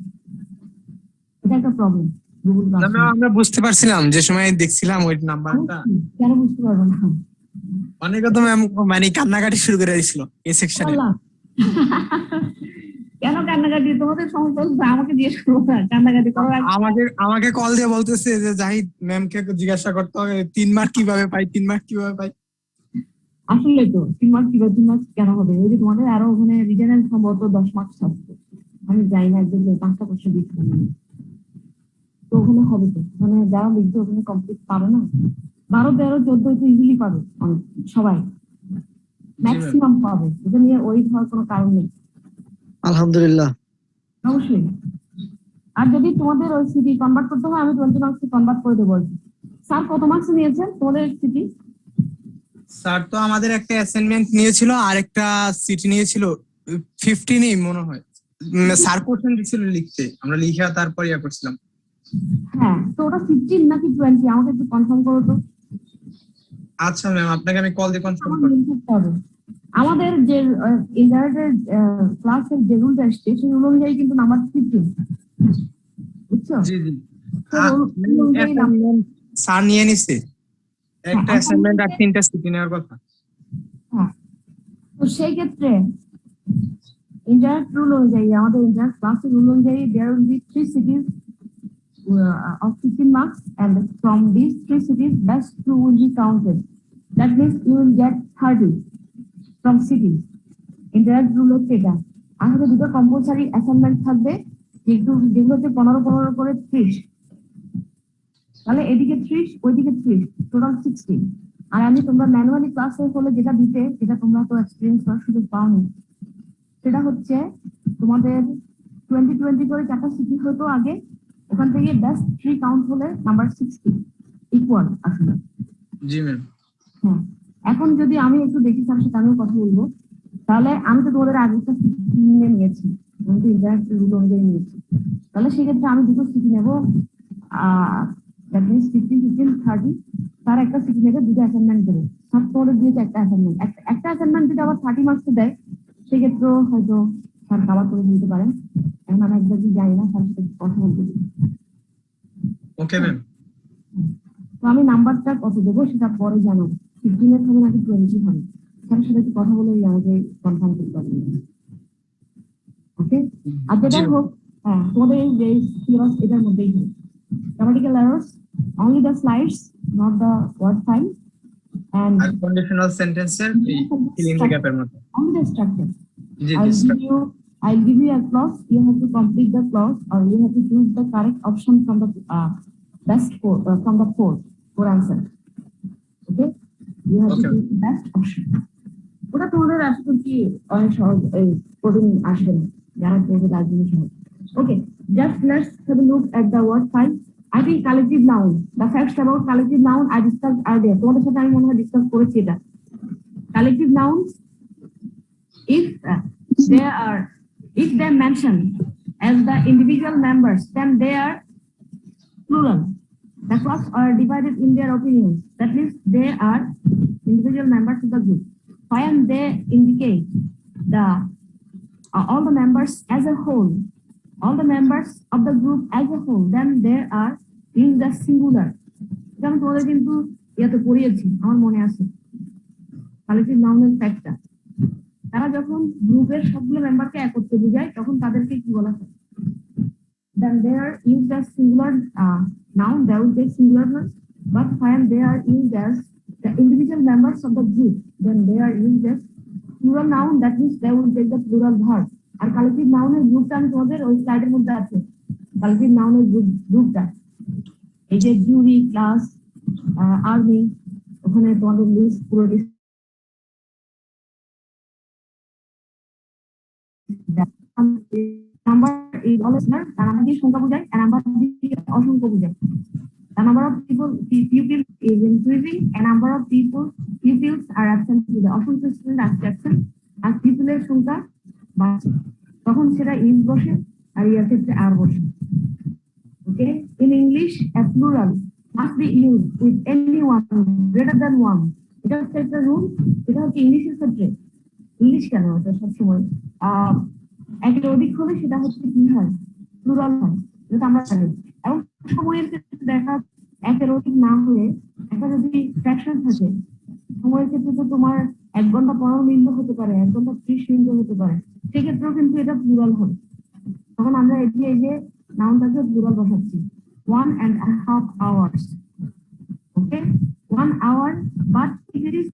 এটা একটা প্রবলেম গুগল না ক্লাসরুম। ম্যাম, আমরা বুঝতে পারছিলাম যে সময় দেখছিলাম ওই নাম্বারটা, কেন বুঝতে পারবো না? অনেকে তো ম্যাম মানে কান্নাকাটি শুরু করে দিয়েছিল এই সেকশনে। আল্লাহ। কেন কান্নাকাটি? তোমাদের সমস্যা হচ্ছে, আমাকে জিজ্ঞেস করবো না কান্নাকাটি করার আগে। আমাকে কল দিয়ে বলতেছে যে জাহিদ ম্যামকে জিজ্ঞাসা করতে হবে 3 মার্ক কিভাবে পাই, 3 মার্ক কিভাবে পাই। আসলে তো 3 মার্ক কিভাবে 3 মার্ক কেন হবে? ওই যে তোমাদের আরো ওখানে রিটার্ন সম্ভবত 10 মার্ক থাকবে, আমি জানি না, একদম 5টা কোশ্চেন দিচ্ছি, তো ওখানে হবে তো, মানে যারা লিখবে ওখানে কমপ্লিট পাবে না, 12, 13, 14 তো ইজিলি পাবে অনেক, সবাই ম্যাক্সিমাম পাবে, এটা নিয়ে ওই হওয়ার কোনো কারণ নেই। আলহামদুলিল্লাহ। অবশ্যই। আর যদি তোমাদের ওই সিটি কনভার্ট করতে হয়, আমি 20 মার্কস কনভার্ট করে দেবো। স্যার কত মার্কস নিয়েছেন তোমাদের সিটি? স্যার তো আমাদের একটা অ্যাসাইনমেন্ট নিয়েছিল আর একটা সিটি নিয়েছিল, 15ই মনে হয়। স্যার কোশ্চেন দিছিল লিখতে, আমরা লিখে তারপর ইয়া করছিলাম। হ্যাঁ, তো ওটা 15 নাকি 20 আমাকে একটু কনফার্ম করো তো। আচ্ছা ম্যাম, আপনাকে আমি কল দিয়ে কনফার্ম আমার করব। মনে থাকতে হবে। আমাদের যে ইন্টারনেটের ক্লাসের যে রুলটা আসছে সেই রুল অনুযায়ী কিন্তু নাম্বার 15, বুঝছো? জি জি। তো rule অনুযায়ী স্যার নিয়ে নিছে একটা অ্যাসাইনমেন্ট আর 3টা সিটি নেওয়ার কথা। হ্যাঁ, তো সেই ক্ষেত্রে ইন্টারনেট রুল অনুযায়ী, আমাদের ইন্টারনেট ক্লাসের রুল অনুযায়ী there will be 3 cities of 15 marks, and from these 3 cities best 2 will be counted. That means you will get 30 from cities. Indirect rule হচ্ছে এটা। আসলে দুটো কম্পালসারি অ্যাসাইনমেন্ট থাকবে, যেগুলো হচ্ছে 15 করে 30, তাহলে এদিকে 30 ওইদিকে 30, টোটাল 60। আর আমি তোমরা ম্যানুয়ালি ক্লাসে হলে যেটা দিতে, যেটা তোমরা তো এক্সপিরিয়েন্স করার সুযোগ পাওনি, সেটা হচ্ছে তোমাদের 20 করে 4টা সিটি হতো আগে, ওখান থেকে বেস্ট 3 কাউন্ট হলে নাম্বার 60 ইকুয়াল আসলে। জি ম্যাম। হ্যাঁ, এখন যদি আমি একটু দেখি স্যার সাথে আমিও কথা বলবো, তাহলে আমি তো তোমাদের আগেরটা সিটি নিয়েছি, আমি তো ইন্টারনেট রুল অনুযায়ী নিয়েছি, তাহলে সেক্ষেত্রে আমি দুটো সিটি নেবো, দ্যাট মিনস 15, 15, 30, তার একটা সিটি নেবে, দুটো অ্যাসাইনমেন্ট দেবে। সব তোমাদের দিয়েছে একটা অ্যাসাইনমেন্ট, একটা অ্যাসাইনমেন্ট যদি আবার 30 মার্কস দেয়, সেক্ষেত্রেও হয়তো স্যার কাভার করে দিতে পারেন। এখন আমি একদমই জানি না, স্যার সাথে কথা বলতে। Okay ma'am. তো আমি নাম্বারটা কত দেবো সেটা পরে জানাবো, 15 হবে নাকি 20 হবে, স্যারের সাথে একটু কথা বলে আমাকে কনফার্ম করতে পারবেন। ওকে, আর যেটাই হোক, হ্যাঁ তোমাদের এই সিলেবাস এটার মধ্যেই হবে। Grammatical errors, only the slides, not the word file, and আর কন্ডিশনাল সেন্টেন্সের ফিলিং দ্য গ্যাপের মতো। only the structure. G G. I'll give you a clause, you have to complete the clause, or you have to choose the correct option from the best from the four answer. Okay, you have to choose the best option. ওটা তোমাদের আসলে কি অনেক সহজ, এই কঠিন আসবে না, যারা তোমাদের রাজনীতি সহজ। ওকে, just let's have a look at the word file. I think collective noun, the facts about collective noun I discussed earlier, তোমাদের সাথে আমি মনে হয় ডিসকাস করেছি এটা। Collective nouns, if they mention as the individual members, then they are plural. The class are divided in their opinions. That means they are individual members of the group. when they indicate the all the members as a whole, all the members of the group as a whole, then they are in the singular. যেমন তোমাদের কিন্তু ইয়াতে পড়িয়েছি, আমার মনে আছে collective নাউনের ফ্যাক্টটা। তারা যখন গ্রুপের সবগুলো মেম্বারকে একত্রে বোঝায় তখন তাদেরকে কি বলা হয়? Then they are used as singular noun, they will take singular verbs. But when they are used as the individual members of the group, then they are used as plural noun. That means they will take the plural verb. আর collective নাউনের গ্রুপটা আমি তোমাদের ওই স্লাইডের মধ্যে আছে। Collective নাউনের গ্রুপটা এই যে জুরি, ক্লাস, আর্মি, ওখানে তোমাদের লিস্ট পুরো number is always number, number দিয়ে সংখ্যা বোঝায়, নাম্বার দিয়ে অসংখ্য বোঝায়। The number of pupils is increasing, a number of pupils are absent, the অসংখ্য স্টুডেন্ট আছে absent, আর পিপলের সংখ্যা বাড়ছে, তখন সেটা ইজ বসে আর ইয়ার ক্ষেত্রে আর বসে। Okay, in English a plural must be used with anyone greater than one. এটা হচ্ছে একটা রুল, এটা হচ্ছে ইংলিশের ক্ষেত্রে। ইংলিশ কেন এটা সবসময় একের অধিক হলে সেটা হচ্ছে কি হয়? প্লুরাল হয়, যেটা আমরা জানি। এবং সময়ের ক্ষেত্রে দেখা একের অধিক না হয়ে একটা যদি ফ্র্যাকশন থাকে, সময়ের ক্ষেত্রে তো তোমার 1 ঘন্টা 15 মিনিট হতে পারে, 1 ঘন্টা 30 মিনিট হতে পারে, সেক্ষেত্রেও কিন্তু এটা প্লুরাল হয়। তখন আমরা এই যে নাউনটাকে প্লুরাল বসাচ্ছি 1.5 hours. Okay, 1 hour, but if it is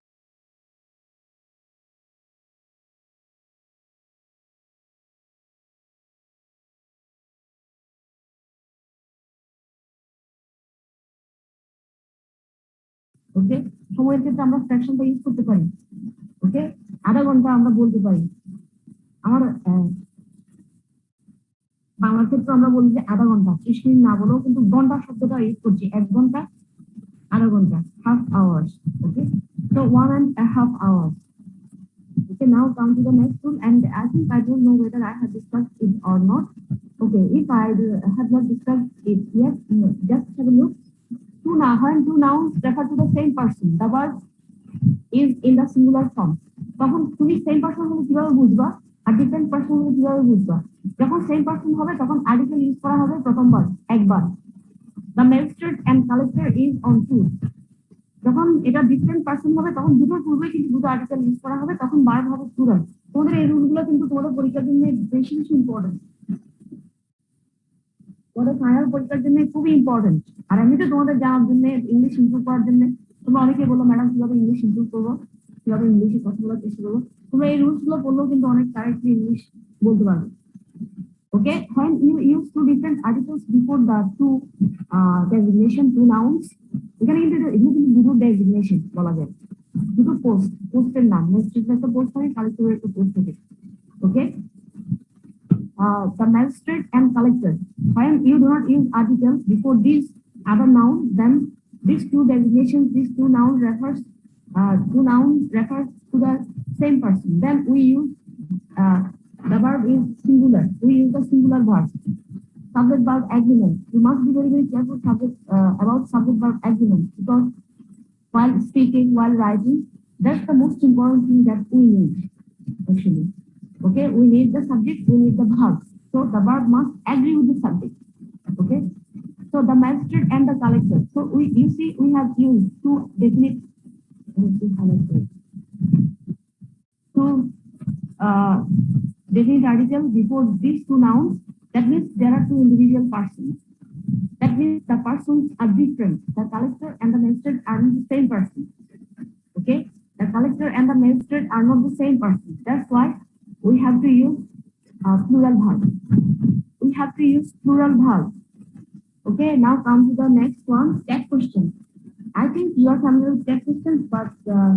ওকে, সময়ের ক্ষেত্রে আমরা ফ্র্যাকশনটা ইউজ করতে পারি। ওকে, আধা ঘন্টা আমরা বলতে পারি। আমার বাংলার ক্ষেত্রে আমরা বলি যে আধা ঘন্টা, 30 মিনিট না বলেও কিন্তু ঘন্টা শব্দটা ইউজ করছি, 1 ঘন্টা, আধা ঘন্টা, half hours. Okay, so 1.5 hours. Okay, now come to the next rule, and I think I don't know whether I have discussed it or not. Okay, if I have not discussed it yet, just have a look. When two nouns refer to the same person, the word is in the singular form. তখন তুমি same person হলে কিভাবে বুঝবা আর different person হলে কিভাবে বুঝবা? যখন same person হবে তখন আর্টিকেল ইউজ করা হবে প্রথমবার, একবার। The magistrate and collector is on tour. যখন এটা ডিফারেন্ট পারসন হবে তখন দুটোর পূর্বে কিন্তু দুটো আর্টিকেল ইউজ করা হবে, তখন ভার্ব হবে প্লুরাল। তোমাদের এই রুলগুলো কিন্তু তোমাদের পরীক্ষার জন্য বেশি বেশি ইম্পর্টেন্ট, তোমাদের ফাইনাল পরীক্ষার জন্য খুবই ইম্পর্টেন্ট। আর এমনিতে তোমাদের জানার জন্য, ইংলিশ ইমপ্রুভ করার জন্য। তোমরা অনেকে বলো ম্যাডাম কিভাবে ইংলিশ ইমপ্রুভ করবো, কিভাবে ইংলিশে কথা বলার চেষ্টা করবো। তোমরা এই রুলস গুলো পড়লেও কিন্তু অনেক কারেক্টলি ইংলিশ বলতে পারবে। ওকে, when you use two different articles before the two designation, two nouns, এখানে কিন্তু এগুলো কিন্তু দুটো ডেজিগনেশন বলা যায়, দুটো পোস্টের নাম। ম্যাজিস্ট্রেটের একটা পোস্ট থাকে, কালেক্টরের একটা পোস্ট থাকে। ওকে, the magistrate and collector, when you do not use articles before these other noun, then these two designations, these two nouns refers to the same person. Then we use the verb is singular. We use the singular verb. Subject verb agreement. You must be very very careful about subject verb agreement, because while speaking, while writing, that's the most important thing that we need actually. Okay, we need the subject, we need the verb. So the verb must agree with the subject. Okay, so the magistrate and the collector. So you see, we have used two definite articles before these two nouns. That means there are two individual persons. That means the persons are different. The collector and the magistrate are not the same person. Okay, the collector and the magistrate are not the same person. That's why we have to use plural verb. We have to use plural verb. Okay, now come to the next one, tag question. I think you are familiar with tag questions, but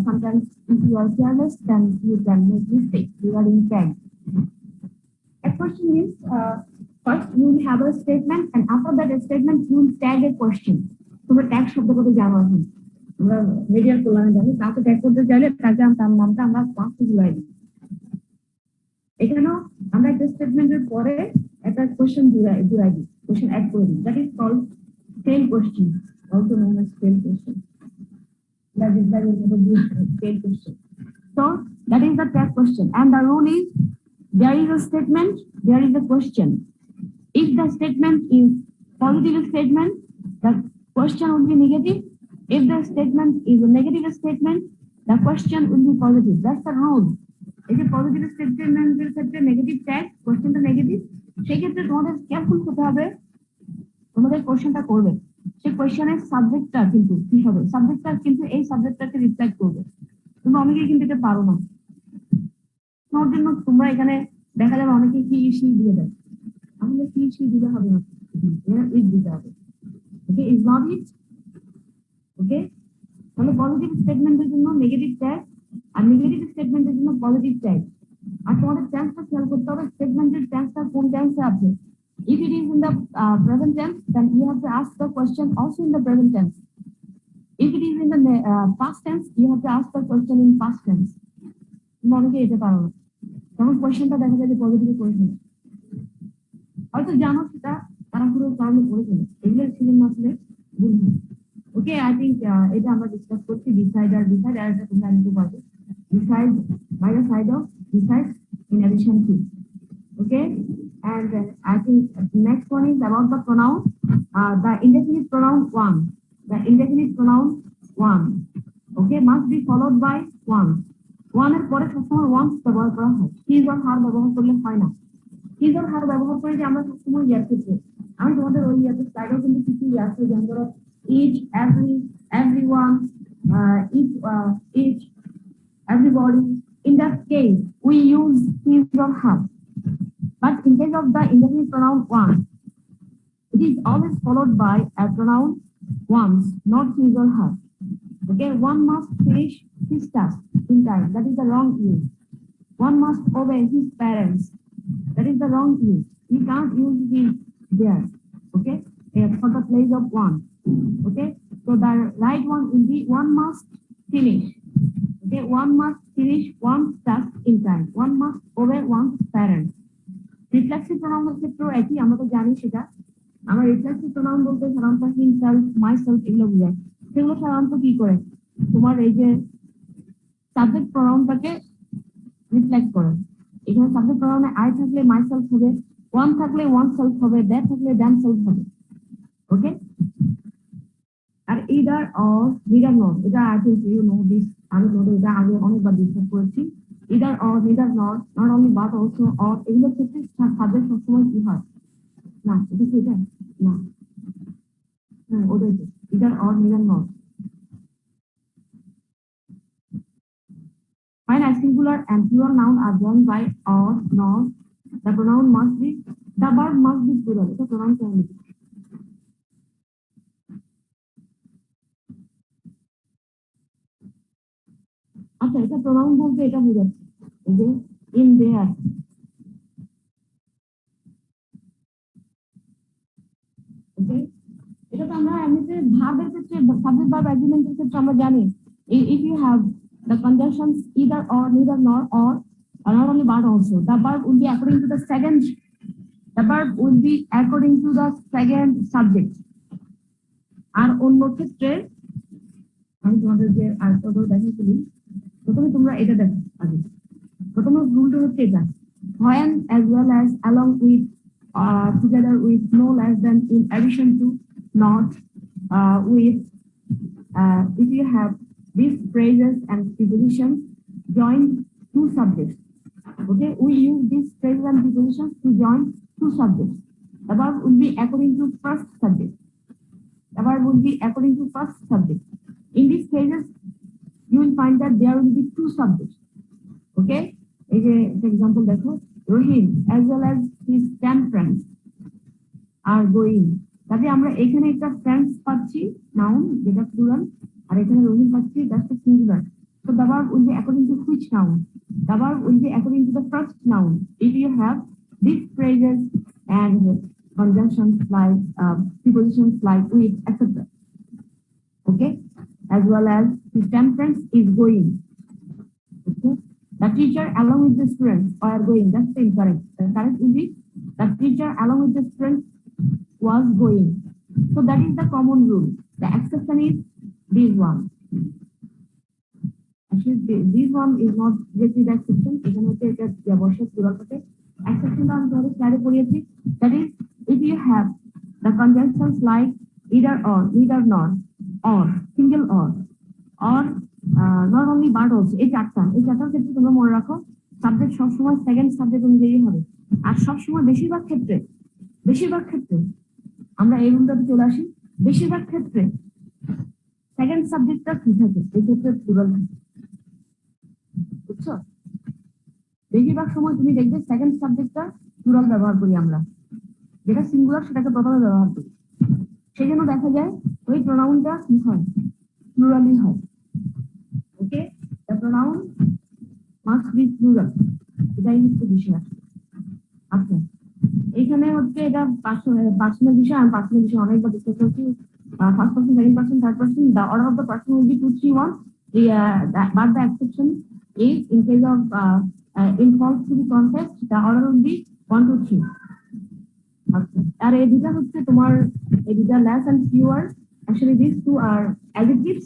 sometimes if you are careless, then you can make mistakes regarding tag. A question is, first you will have a statement, and after that statement you will tag a question. তোমরা tag শব্দ কত জানো এখন? আমরা মিডিয়ার কল্যাণে জানি, কাউকে tag করতে চাইলে তাকে তার নামটা আমরা পাঁচটা জুড়াই দিই। এখানেও আমরা একটা স্টেটমেন্টের পরে একটা কোশ্চেন জুড়াই দিই, কোশ্চেন অ্যাড করে দিই। That is called tail question, also known as tail question. That is tail question. So that is the tag question. And the rule is there is a statement, there is a question. If the statement is positive statement, the question will be negative. If the statement is a negative statement, the question will be positive. That's the rule. If a positive statement is a negative tag, question the negative, সেক্ষেত্রে তোমাদের careful হতে হবে তোমাদের কোশ্চেনটা করবে সেই কোশ্চেনের সাবজেক্টটা কিন্তু কি হবে সাবজেক্টটা কিন্তু এই সাবজেক্টটাকে রিফ্লেক্ট করবে তোমরা অনেকেই কিন্তু এটা পারো না তোমার জন্য তোমরা এখানে দেখা যাবে অনেকে কি ইস্যু দিয়ে দেয় আমাদের কি ইস্যু দিতে হবে না ইট দিতে হবে ওকে ইজ নট ইট ওকে তাহলে পজিটিভ স্টেটমেন্টের জন্য নেগেটিভ ট্যাগ আর নেগেটিভ স্টেটমেন্টের জন্য পজিটিভ ট্যাগ আর তোমাদের টেন্সটা খেয়াল করতে হবে স্টেটমেন্টের টেন্সটা কোন টেন্সে আছে if it is in the present tense then you have to ask the question also in the present tense if it is in the past tense you have to ask the question in past tense অনেকে এটা পারো না তখন কোশ্চেনটা দেখা যায় যে positive question হয়তো জানো সেটা তারা পুরো কারণে পড়ে ফেলে এগুলো ছিলেন আসলে বুঝলি ওকে আই থিঙ্ক এটা আমরা ডিসকাস করছি ডিসাইড আর এটা তোমরা নিতে পারবে beside by the side of besides in addition to okay and I think next one is about the pronoun the indefinite pronoun one the indefinite pronoun one okay must be followed by one one এর পরে সবসময় once ব্যবহার করা হয় his or her ব্যবহার করলে হয় না his or her ব্যবহার করে যে আমরা সবসময় ইয়ার ক্ষেত্রে আমি তোমাদের ওই ইয়াতে স্লাইডেও কিন্তু কিছু আছে যেমন ধরো each everyone each everybody in that case we use his or her but in case of the indefinite pronoun one it is always followed by a pronoun once not his or her okay one must finish his task in time that is the wrong use one must obey his parents that is the wrong use we can't use his there okay for the place of one okay so the right one will be one must finish okay one must finish one's task in time one must obey one's parents reflexive প্রোনাউনের ক্ষেত্রেও একই আমরা তো জানি সেটা আমরা reflexive pronoun বলতে সাধারণত হিমসেলফ মাইসেলফ এগুলো বোঝায় সেগুলো সাধারণত কি করে তোমার এই যে সাবজেক্ট প্রোনাউনটাকে রিফ্লেক্ট করে এখানে সাবজেক্ট প্রোনাউনে আই থাকলে মাইসেলফ হবে ওয়ান থাকলে ওয়ান সেলফ হবে দ্যাট থাকলে দ্যাম সেলফ হবে ওকে আর ইদার অর নিদার নট এটা I think you know this আমি তোমাদের এটা আগে অনেকবার ডিসকাস করেছি either or neither not only but also or এগুলোর ক্ষেত্রে সাবজেক্ট সবসময় কি হয় না এটা কি এটা না হ্যাঁ ওটাই তো either or neither not when a singular and plural noun are joined by or not the pronoun must be the verb must be plural এটা pronoun কেমন আচ্ছা এটা প্রোনাউন বলতে এটা বোঝাচ্ছে এই যে ইন দেয়ার ওকে এটা তো আমরা এমনিতে ভার্বের ক্ষেত্রে সাবজেক্ট ভার্ব অ্যাগ্রিমেন্টের ক্ষেত্রে আমরা জানি if you have the conjunctions either or neither nor or not only but also the verb will be according to the second subject আর অন্য ক্ষেত্রে আমি তোমাদের যে আরেকটা দেখাচ্ছি প্রথমে তোমরা এটা দেখো আগে প্রথমে রুলটা হচ্ছে এটা when as well as along with together with no less than in addition to not with if you have these phrases and prepositions join two subjects okay we use these phrases and prepositions to join two subjects the verb will be according to first subject in these cases you will find that there will be two subjects okay for example দেখো Rahim as well as his 10 friends are going তাতে আমরা এখানে একটা friends পাচ্ছি noun যেটা plural আর এখানে Rahim পাচ্ছি that's the singular so the verb will be according to which noun the verb will be according to the first noun if you have these phrases and conjunctions like prepositions like with etc okay as well as his 10 friends is going okay the teacher along with the students are going that's the incorrect the correct will be the teacher along with the students was going so that is the common rule the exception is this one Actually, this one is not directly the exception. এখানে হচ্ছে এটা অবশ্যই plural থাকে। Exception আমি ধরে স্লাইডে পড়িয়েছি। That is, if you have the conjunctions like either or, neither nor, or, single or not only but also, এই চারটার ক্ষেত্রে তোমরা মনে রাখো সাবজেক্ট সবসময় সেকেন্ড সাবজেক্ট অনুযায়ী হবে। আর সবসময় বেশিরভাগ ক্ষেত্রে আমরা এই রুলটাতে চলে আসি, বেশিরভাগ ক্ষেত্রে সেকেন্ড সাবজেক্টটা কি থাকে, এই ক্ষেত্রে প্লুরাল থাকে। বুঝছো? বেশিরভাগ সময় তুমি দেখবে সেকেন্ড সাবজেক্টটা প্লুরাল ব্যবহার করি আমরা, যেটা সিঙ্গুলার সেটাকে প্রথমে ব্যবহার করি। সেই জন্য দেখা যায় ওই প্রোনাউনটা কি হয়, প্লুরালই হয়। Okay, the pronoun must be plural, এটাই হচ্ছে বিষয়। আচ্ছা, এইখানে হচ্ছে এটা পার্সোনাল বিষয়, আমি পার্সোনাল বিষয় অনেকবার ডিসকাস করছি। First person, second person, third person, the order of the person will be 2, 3, 1. But the exception is in case of in false to the context, the order will be 1, 2, 3. আচ্ছা, আর এই দুটা হচ্ছে তোমার এই দুটা less and fewer. Actually, these two are adjectives.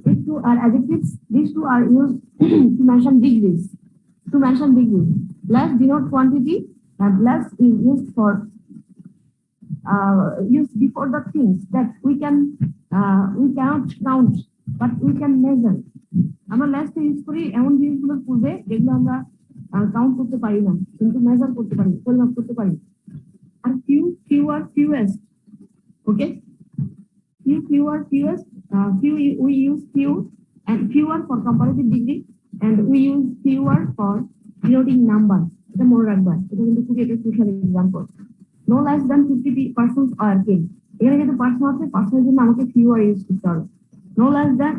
These two are used to mention degrees. Less denote quantity, and less is used for used before the things that we cannot count, but we can measure. আমরা less use করি এমন জিনিসগুলোর পূর্বে যেগুলো আমরা count করতে পারি না, কিন্তু মেজার করতে পারি, পরিমাপ করতে পারি। আর fewer, fewest. Okay, fewer, fewest. We use few and fewer for comparative degree, and we use fewer for denoting number. এটা মনে রাখবা, এটা কিন্তু খুবই একটা crucial example. No less than 50 persons are killed. এখানে যেহেতু পার্সন আছে, পার্সনের জন্য আমাকে fewer ইউজ করতে হবে।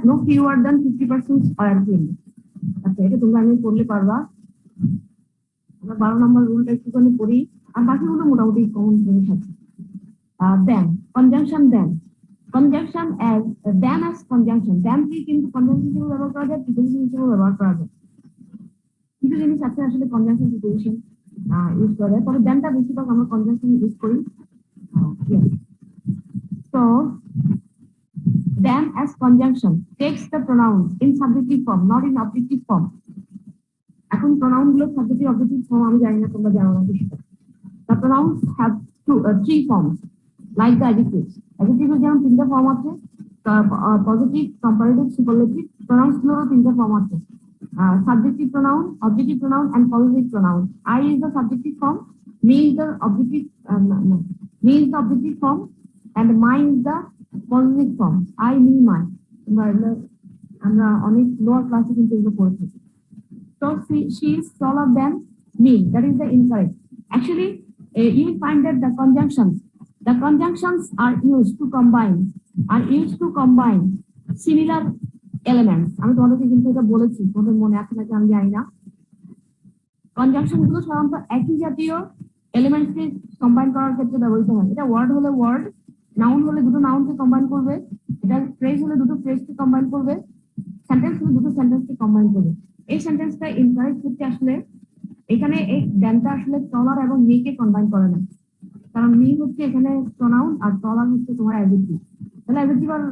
No fewer than 50 persons are killed. আচ্ছা, এটা তোমরা আমি পড়লে পারবা। আমরা 12 নম্বর রুলটা একটুখানি পড়ি, আর বাকিগুলো মোটামুটি কমন জিনিস আছে। Then conjunction as conjunction. Then কি কিন্তু conjunction হিসেবে ব্যবহার করা যায়, preposition হিসেবে ব্যবহার করা যায়। কিছু জিনিস আছে আসলে conjunction preposition ইউজ করা যায়, তবে দেনটা বেশিরভাগ আমরা conjunction ইউজ করি। So then as conjunction takes the pronoun in subjective form, not in objective form. এখন pronoun গুলো subjective objective form আমি জানি না, তোমরা জানো না বিষয়টা। The pronouns have three forms like the adjectives. Adjectives যেমন তিনটা ফর্ম আছে, পজিটিভ, কম্পারেটিভ, সুপারলেটিভ। pronouns গুলোরও তিনটা ফর্ম আছে, subjective pronoun, objective pronoun, and possessive pronoun. I is the subjective form, me is the objective form, and mine is the possessive form. I, me, mine. আমরা অনেক lower ক্লাসে কিন্তু এগুলো পড়ে থাকি। So she is taller than me. That is the incorrect. Actually, you will find that the conjunctions are used to combine similar elements. আমি তোমাদেরকে কিন্তু এটা বলেছি, তোমাদের মনে আছে নাকি আমি জানি না। কনজাংশন গুলো সাধারণত একই জাতীয় এলিমেন্টস কে কম্বাইন করার ক্ষেত্রে ব্যবহৃত হয়। এটা ওয়ার্ড হলে ওয়ার্ড, নাউন হলে দুটো নাউনকে কম্বাইন করবে, এটা ফ্রেজ হলে দুটো ফ্রেজকে কম্বাইন করবে, সেন্টেন্স হলে দুটো সেন্টেন্সকে কম্বাইন করবে। এই সেন্টেন্সটা ইনকারেক্ট হচ্ছে আসলে এখানে এই দেনটা আসলে টলার এবং মিকে কম্বাইন করে না, কারণ মি হচ্ছে এখানে প্রোনাউন আর টলার হচ্ছে তোমার অ্যাডজেক্টিভ। তাহলে অ্যাডজেক্টিভ আর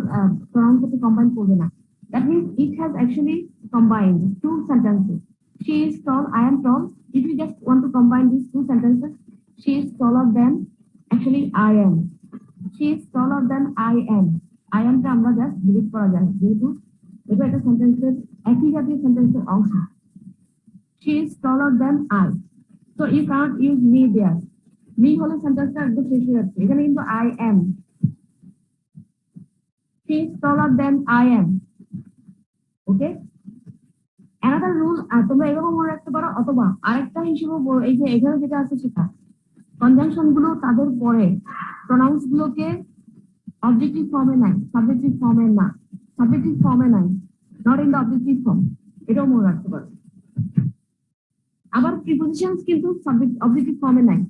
প্রোনাউন সাথে কম্বাইন করবে না। That means it has actually combined two sentences. She is tall, I am tall. If you just want to combine these two sentences, she is taller than, actually I am. She is taller than I am. I am টা আমরা just delete করা যায়, যেহেতু এটা একটা সেন্টেন্সের একই জাতীয় সেন্টেন্সের অংশ। She is taller than I. So you can't use me there. Me হলে সেন্টেন্সটা একদম শেষ হয়ে যাচ্ছে। এখানে কিন্তু I am. She is taller than I am. Okay, another rule তোমরা এভাবে মনে রাখতে পারো, অথবা আরেকটা হিসেবে এই যে এখানে যেটা আছে সেটা কনজাংশন গুলো তাদের পরে প্রোনাউন্স গুলোকে অবজেক্টিভ ফর্মে নাই, সাবজেক্টিভ ফর্মে না, not in the objective form, এটাও মনে রাখতে পারো। আবার প্রিপোজিশনস কিন্তু অবজেক্টিভ ফর্মে নাই।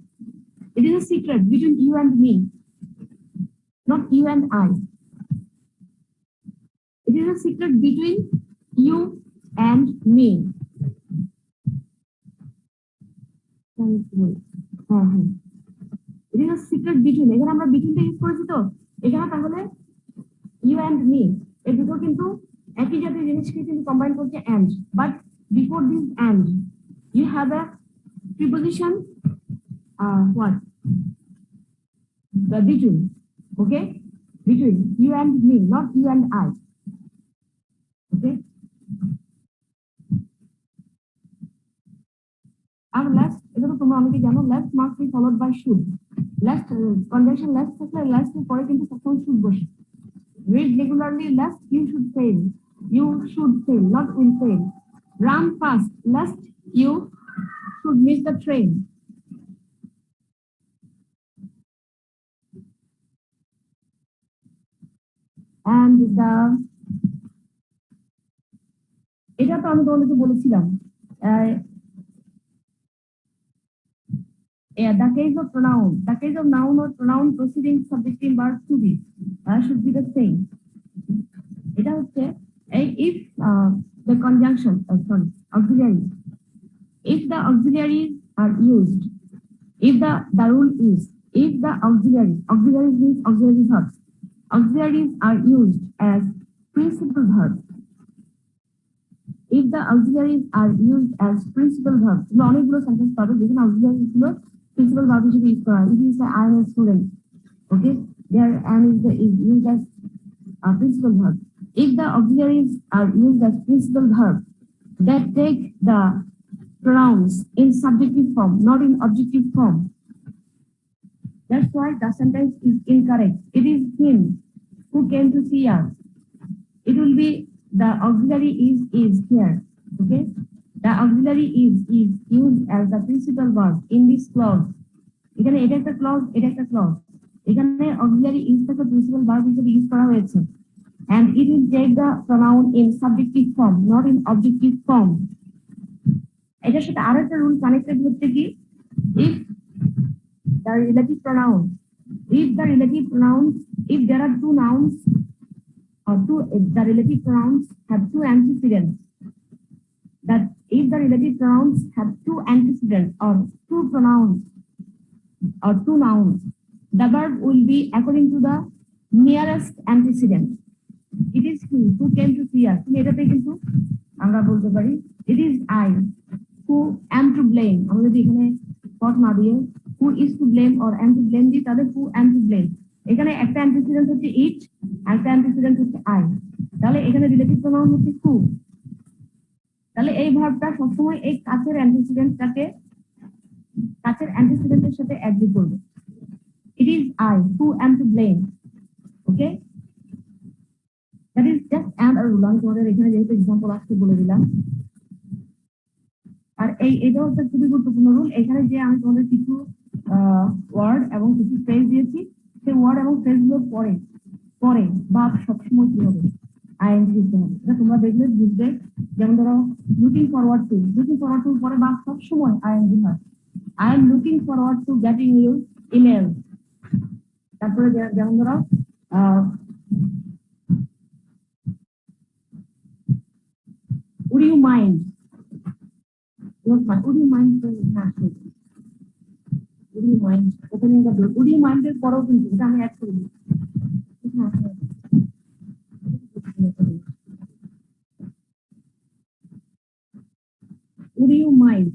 It is a secret between you and me, not you and I. It is a secret between you and me. It is a secret between. এখানে আমরা between ইউজ করেছি, তো এখানে তাহলে you and me এই দুটো কিন্তু একই জাতীয় জিনিস। জিনিসকে কিন্তু কম্বাইন করছে and, but before this and you have a preposition what the between, okay, between you and me, not you and I, okay. And last, এটা তো তোমরা অনেকে জানো, last must be followed by should. Last conjunction last থাকলে last এর পরে কিন্তু সবসময় should বসে। Read regularly last you should fail. You should fail, not will fail. Run fast lest you should miss the train. And এটা তো আমি তোমাদেরকে বলেছিলাম the case of pronoun, the case of noun or pronoun preceding subjective verb to be should be the same. এটা হচ্ছে if the conjunction auxiliary, if the auxiliaries are used, if the rule is if the auxiliaries means auxiliary verbs, auxiliaries are used as principal verbs. If the auxiliaries are used as principal verbs, তোমরা অনেকগুলো sentence পাবে যেখানে auxiliaries গুলো principal verb হিসেবে use করা হয়। It is I am a student, okay, there am is used as principal verb. If the auxiliaries are used as principal verb that take the pronouns in subjective form, not in objective form, that's why the sentence is incorrect. It is him who came to see us. It will be the auxiliary is here, okay. The auxiliary is used as the principal verb in this clause. এখানে এটা একটা clause, এটা একটা clause, এখানে auxiliary is টাকে principal verb হিসেবে use করা হয়েছে, and it will take the pronoun in subjective form, not in objective form. এটার সাথে আরেকটা রুল কানেক্টেড হচ্ছে কি, if the relative pronoun, if there are two nouns or the relative pronouns have two antecedents, that if the relative pronouns have two antecedents or two pronouns or two nouns, the verb will be according to the nearest antecedent. It is he who came to see us. এটাতে কিন্তু আমরা বলতে পারি it is I who am to blame. আমরা যদি এখানে পদ না দিয়ে who is to blame or am to blame দিই, তাহলে who am to blame, এখানে একটা antecedent হচ্ছে it, একটা antecedent হচ্ছে I, তাহলে এখানে রিলেটিভ প্রোনাউন হচ্ছে who। তাহলে এই ভার্বটা সবসময় এই কাছের অ্যান্টিসিডেন্টের সাথে অ্যাগ্রি করবে। It is I who am to blame, okay, that is just and আর রুল। আমি তোমাদের এখানে যেহেতু এক্সাম্পল আসতে বলে দিলাম, আর এটা হচ্ছে খুবই গুরুত্বপূর্ণ রুল। এখানে যে আমি তোমাদের কিছু ওয়ার্ড এবং কিছু ফ্রেজ দিয়েছি, সেই ওয়ার্ড এবং ফ্রেজ গুলোর পরে বা সবসময় কি হবে, আইএনজি দিতে হবে। এটা তোমরা দেখলে বুঝবে। যেমন ধরো লুকিং ফরওয়ার্ড টু পরে বা সবসময় আইএনজি হয়। I am looking forward to getting you email. তারপরে যেমন ধরো would you mind opening the door? Would you mind এর পরেও কিন্তু এটা আমি অ্যাড করে দিই। Would you mind?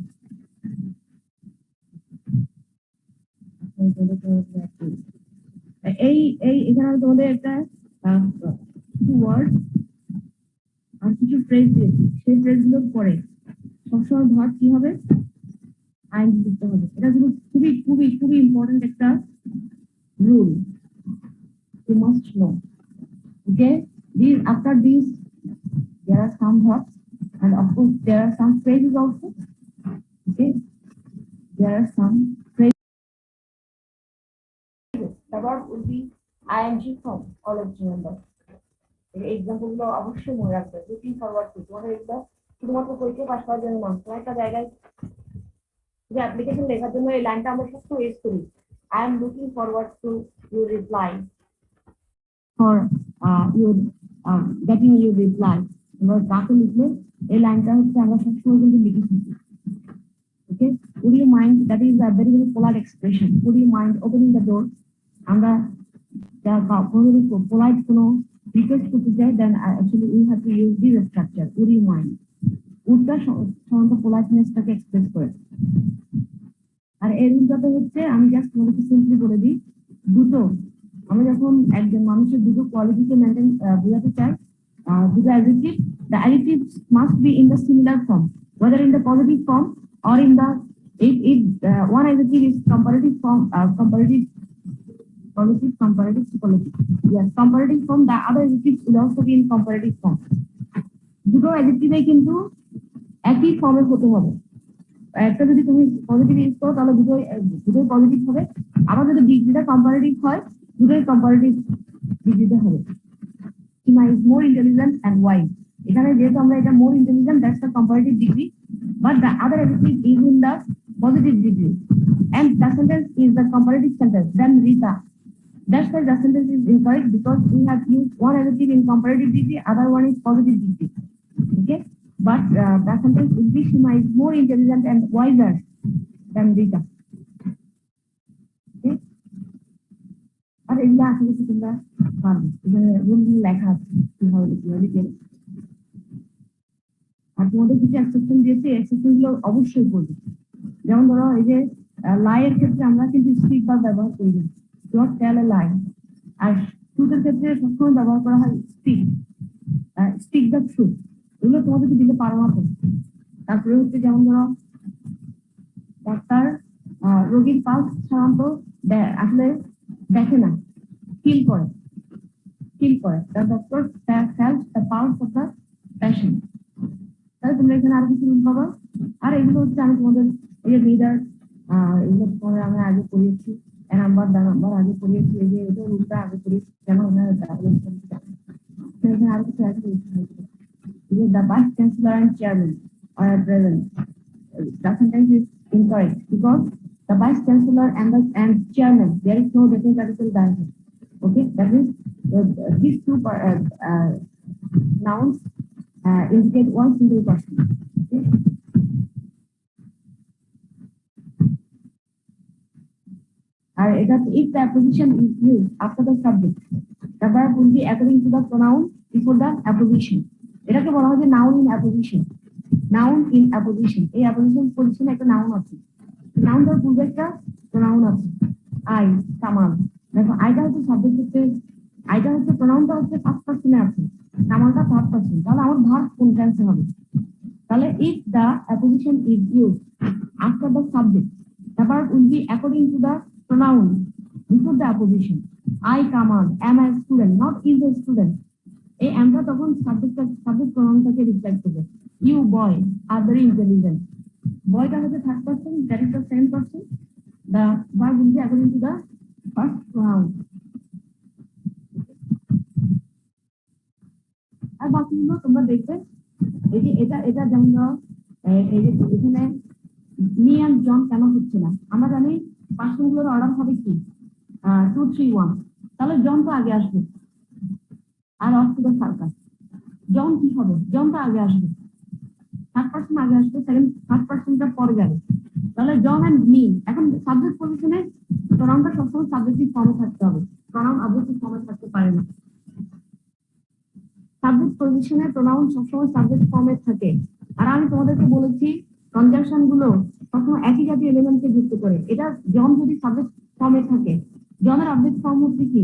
এখানে তোমাদের একটা ওয়ার্ড আর কিছু ফ্রেজ দিয়েছি, সেই ফ্রেজ গুলোর পরে সবসময় ভার্ব কি হবে, আইএনজি দিতে হবে। এটা কিন্তু খুবই খুবই খুবই ইম্পর্টেন্ট একটা rule, you must know, okay. After these there are some verbs and of course there are some phrases also, okay. There are some phrases, the verb will be ing form, always remember. Example গুলো অবশ্যই মনে রাখবে। Looking forward two, তোমাদের এগুলো শুধুমাত্র পরীক্ষা pass করার জন্য নয়, তোমার একটা জায়গায় যে অ্যাপ্লিকেশন লেখার জন্য এই লাইনটা আমরা সবসময় ইউজ করি, I am looking forward to your reply, for your getting your reply. এবার কাকে লিখলে এই লাইনটা হচ্ছে আমরা সবসময় কিন্তু লিখে থাকি, ওকে। would you mind, that is a very very polite expression, would you mind opening the door। আমরা পোলাইট কোনো রিকোয়েস্ট করতে চাই, then actually we have to use this structure, would you mind. উডটা সাধারণত পোলাইটনেসটাকে এক্সপ্রেস করে। আর এর উল্টাতে হচ্ছে, আমি জাস্ট তোমাদেরকে সিম্পলি বলে দিই, দুটো, আমরা যখন একজন মানুষের দুটো কোয়ালিটিকে মেনটেন বোঝাতে চাই, দুটো adjective, the adjectives must be in the similar form, whether in the positive form or in the, if one adjective is comparative form, comparative superlative, yes, comparative form, the other adjectives will also be in comparative form. দুটো অ্যাডজেক্টিভে কিন্তু একই ফর্মে হতে হবে। একটা যদি তুমি positive use করো তাহলে দুটোই পজিটিভ হবে, আবার যদি ডিগ্রিটা কম্পারেটিভ হয় দুটোই কম্পারেটিভ ডিগ্রিতে হবে। Sima is more intelligent and wise. এখানে যেহেতু আমরা এটা more intelligent, that's the comparative degree, but the other adjective is in the positive degree, and the sentence is the comparative sentence. Then Rita, that's why the sentence is incorrect, because we have used one adjective in comparative degree, other one is positive degree. Okay, but the sentence will be Sima is more intelligent and wiser than Rita. Okay, আর এগুলো আশা করছি তোমরা পারবে, এখানে রুলগুলো লেখা আছে কিভাবে লিখে। আর তোমাদের কিছু এক্সেপশন দিয়েছে, এক্সেপশন গুলো অবশ্যই করবে। যেমন ধরো এই যে লাই এর ক্ষেত্রে আমরা কিন্তু স্পিক বা ব্যবহার করি না, ডট টেল এ লাই। আর ট্রুথের ক্ষেত্রে সবসময় ব্যবহার করা হয় স্পিক দ্য ট্রুথ। এগুলো তোমাদেরকে দিতে পারো না তো। তারপরে হচ্ছে যেমন ধরো ডাক্তার রোগীর পালস সাধারণত আসলে দেখে না, ফিল করে। The doctor felt the pulse of the patient. তাহলে তোমরা এখানে আরো কিছু রুল পাবো। আর এগুলো হচ্ছে আমি তোমাদের এই যে লিডার, এগুলো তোমাদের আমি আগে পড়িয়েছি, নাম্বার আগে পড়িয়েছি, এই যে এটা রুলটা আগে পড়িয়েছি, কেন এখানে আরো কিছু আছে। The vice chancellor and chairman are present. The sentence is incorrect because the vice chancellor and chairman, there is no definite article there. Okay, that means these two nouns indicate one single person. Okay. If the apposition is used after the subject, the verb will be according to the pronoun before the apposition. এটাকে বলা হয় যে noun in apposition. Noun in apposition. এই apposition position একটা noun আছে। Noun এর পূর্বে একটা pronoun আছে। I, কামাল। দেখো আইটা হচ্ছে সাবজেক্ট, হচ্ছে আইটা হচ্ছে প্রোনাউনটা হচ্ছে ফার্স্ট পারসনে আছে, কামালটা থার্ড পারসন। তাহলে আমার ভার্ব কোন টেন্সে হবে? তাহলে if the apposition is used after the subject, the verb will be according to the pronoun before the apposition. I, Kamal, am a student, not is a student. এই আমরা তখন subject প্রোনাউনটাকে reflect করবে। You boy are very intelligent. বয়টা হচ্ছে third person, that is the second person. The verb will be according to the first pronoun. আর বাকিগুলো তোমরা দেখবে, এই যে এটা যেমন এই যে এখানে মি অ্যান্ড জন কেন হচ্ছে না, আমরা জানি পার্সনগুলোর অর্ডার হবে কি 2, 3, 1, তাহলে জন তো আগে আসবে। আর অফ টু দ্য সার্কাস, জন কি হবে? জন তো আগে আসবে, থার্ড পারসন আগে আসবে, থার্ড পারসনটা পরে যাবে। তাহলে জন অ্যান্ড মি। এখন সাবজেক্ট পজিশনে প্রোনাউনটা সবসময় সাবজেক্টিভ ফর্মে থাকতে হবে, প্রোনাউন অবজেক্টিভ ফর্মে থাকতে পারে না। সাবজেক্ট পজিশনে প্রোনাউন সবসময় সাবজেক্ট ফর্মে থাকে। আর আমি তোমাদেরকে বলেছি কনজাংশন গুলো সবসময় একই জাতীয় এলিমেন্টকে যুক্ত করে। এটা জন যদি সাবজেক্ট ফর্মে থাকে, জনের অবজেক্ট ফর্ম হচ্ছে কি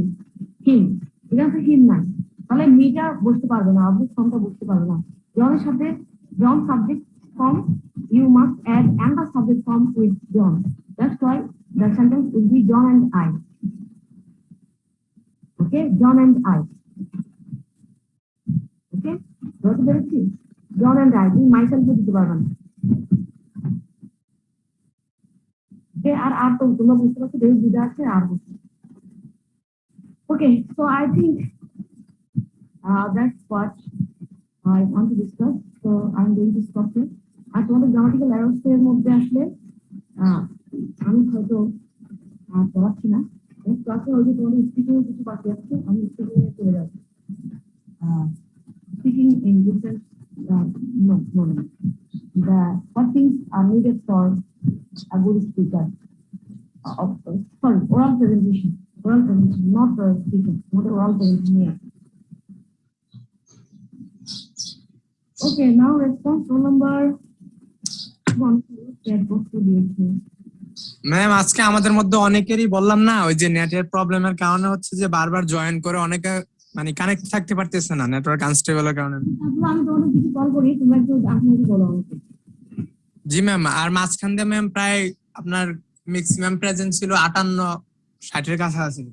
হিম, এখানে তো হিম নাই, তাহলে মিটা বসতে পারবে না, অবজেক্ট ফর্মটা বসতে পারবে না। জনের সাথে জন subject form, you must add another subject form with John. That's why the sentence will be John and I. Okay, John and I. Okay, what is it? John and I. You myself to the barman. Okay, are to तुम्हारा बुझते हो देश गुजरात से are बुझते। Okay, so I think that's what I want to discuss. So I'm going to stop here. আর তোমাদের grammatical errors এর মধ্যে আসলে আমি হয়তো পড়াচ্ছি না, ক্লাসে হয়তো তোমাদের স্পিকিং এর কিছু বাকি আছে, আমি স্পিকিং এ চলে যাচ্ছি। Speaking in different what things are needed for a good speaker. Sorry, oral presentation, not speaking, not oral presentation. Okay, now response roll number 1 chat box to দিয়েছে। ম্যাম আজকে আমাদের মধ্যে অনেকেরই বললাম না ওই যে নেটের প্রবলেমের কারণে হচ্ছে যে বারবার জয়েন করে অনেকে মানে কানেক্ট থাকতে পারতেছে না নেটওয়ার্ক আনস্টেবলের কারণে। তারপর আমি তোমাদের কিছু কল করি, তোমরা একটু আপনাকে বলো আমাকে। জি ম্যাম, আর মাঝখান দিয়ে ম্যাম প্রায় আপনার ম্যাক্সিমাম প্রেজেন্ট ছিল 58-60 এর কাছাকাছি।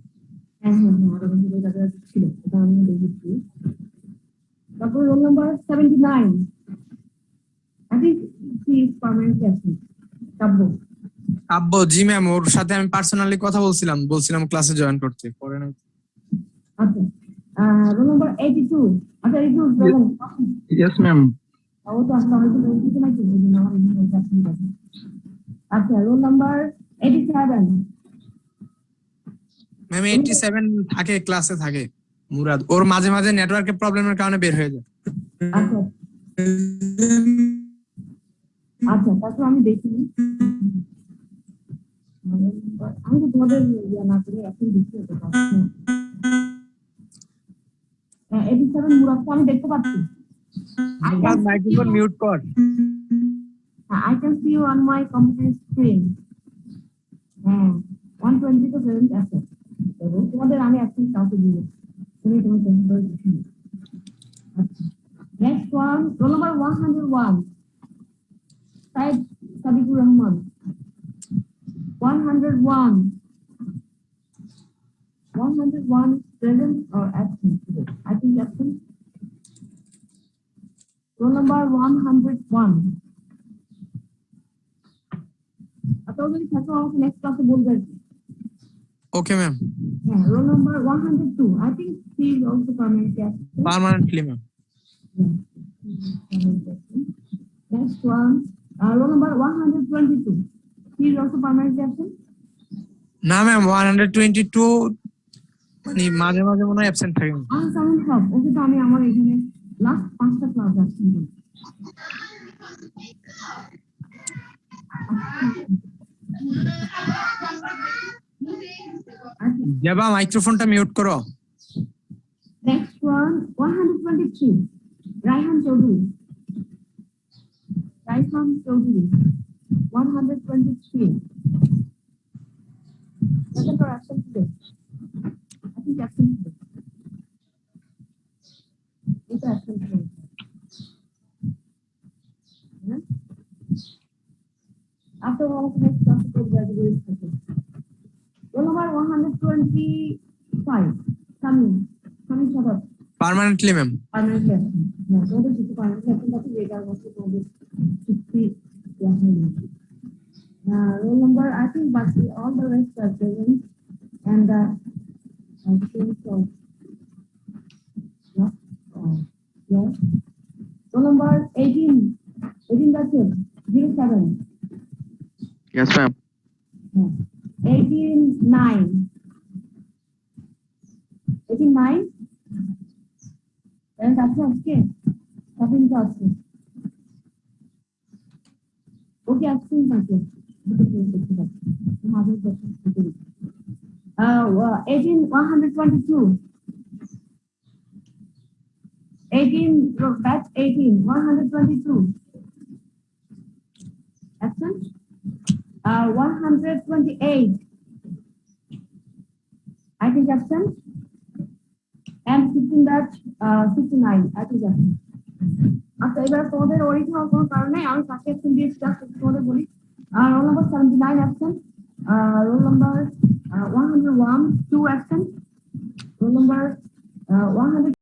হ্যাঁ, আরো কিছু কাছে ছিল, এটা আমি দেখেছি। তারপর roll number 79, I think he is permanent absent. কাব্য। আব্বু, জি ম্যাম, ওর সাথে আমি পার্সোনালি কথা বলছিলাম ক্লাসে জয়েন করতে, পরে না। আচ্ছা, রোল নাম্বার 82, আচ্ছা 82 বলুন। Yes ma'am. ও তো আসলে অনেকগুলো কিছু নাকি বুঝুন আমার এখানে absent আছে। আচ্ছা, রোল নাম্বার 87, ম্যাম 87 থাকে, ক্লাসে থাকে মুরাদ, ওর মাঝে মাঝে নেটওয়ার্কের প্রবলেমের কারণে বের হয়ে যায়। আচ্ছা আচ্ছা, তারপর আমি দেখি, আমি তো তোমাদের না করে এখন দেখি হতে পারছি। 87 মুরাদকে আমি দেখতে পাচ্ছি। মাইক্রোফোন মিউট কর। I can see you on my computer screen. 120 to 7 আছে। তোমাদের আমি এখন কাউকে দিব, তুমি তোমার কম্পিউটার দেখি। আচ্ছা, next one, roll number 101, Sayed Sadikur Rahman. 101 present or absent today? I think absent. Roll number 101. আপনারা যদি থাকো আমাকে নেক্সট ক্লাসে বলবেন। Okay ma'am. হ্যাঁ, roll number 102, I think he is also permanent absent. Permanently ma'am. Next one, roll number 122, he is also permanent absent. না ma'am, 122 মানে মাঝে মাঝে মনে হয় অ্যাবসেন্ট থাকে। আনসাউন্ড সব ওকে, তো আমি আমার এখানে লাস্ট 5টা ক্লাস আছি। জেবা মাইক্রোফোনটা মিউট করো। Next one, 123, Raihan Chowdhury. 123 present or absent today? I think absent today. It's absent today. Yeah? After all, next class to graduate. Roll number 125, Sami Shadat. Permanently ma'am. Permanent absent. Yeah, so the permanent absent that is later was to 60 class. Roll number, I think, but all the rest are present, and roll number 18, that's it, 07. Yes, ma'am. 18-9. 18-9. And that's okay. Something else. Okay, I've seen that. 122. 122. Absent. 128. I think absent. And 59. I think absent. আচ্ছা, এবার তোমাদের original কোনো কারণে আমি কাকে absent দিয়েছি তোমাদের বলি। Roll number 79 absent. Roll number 101, 2 absent. Roll number 100.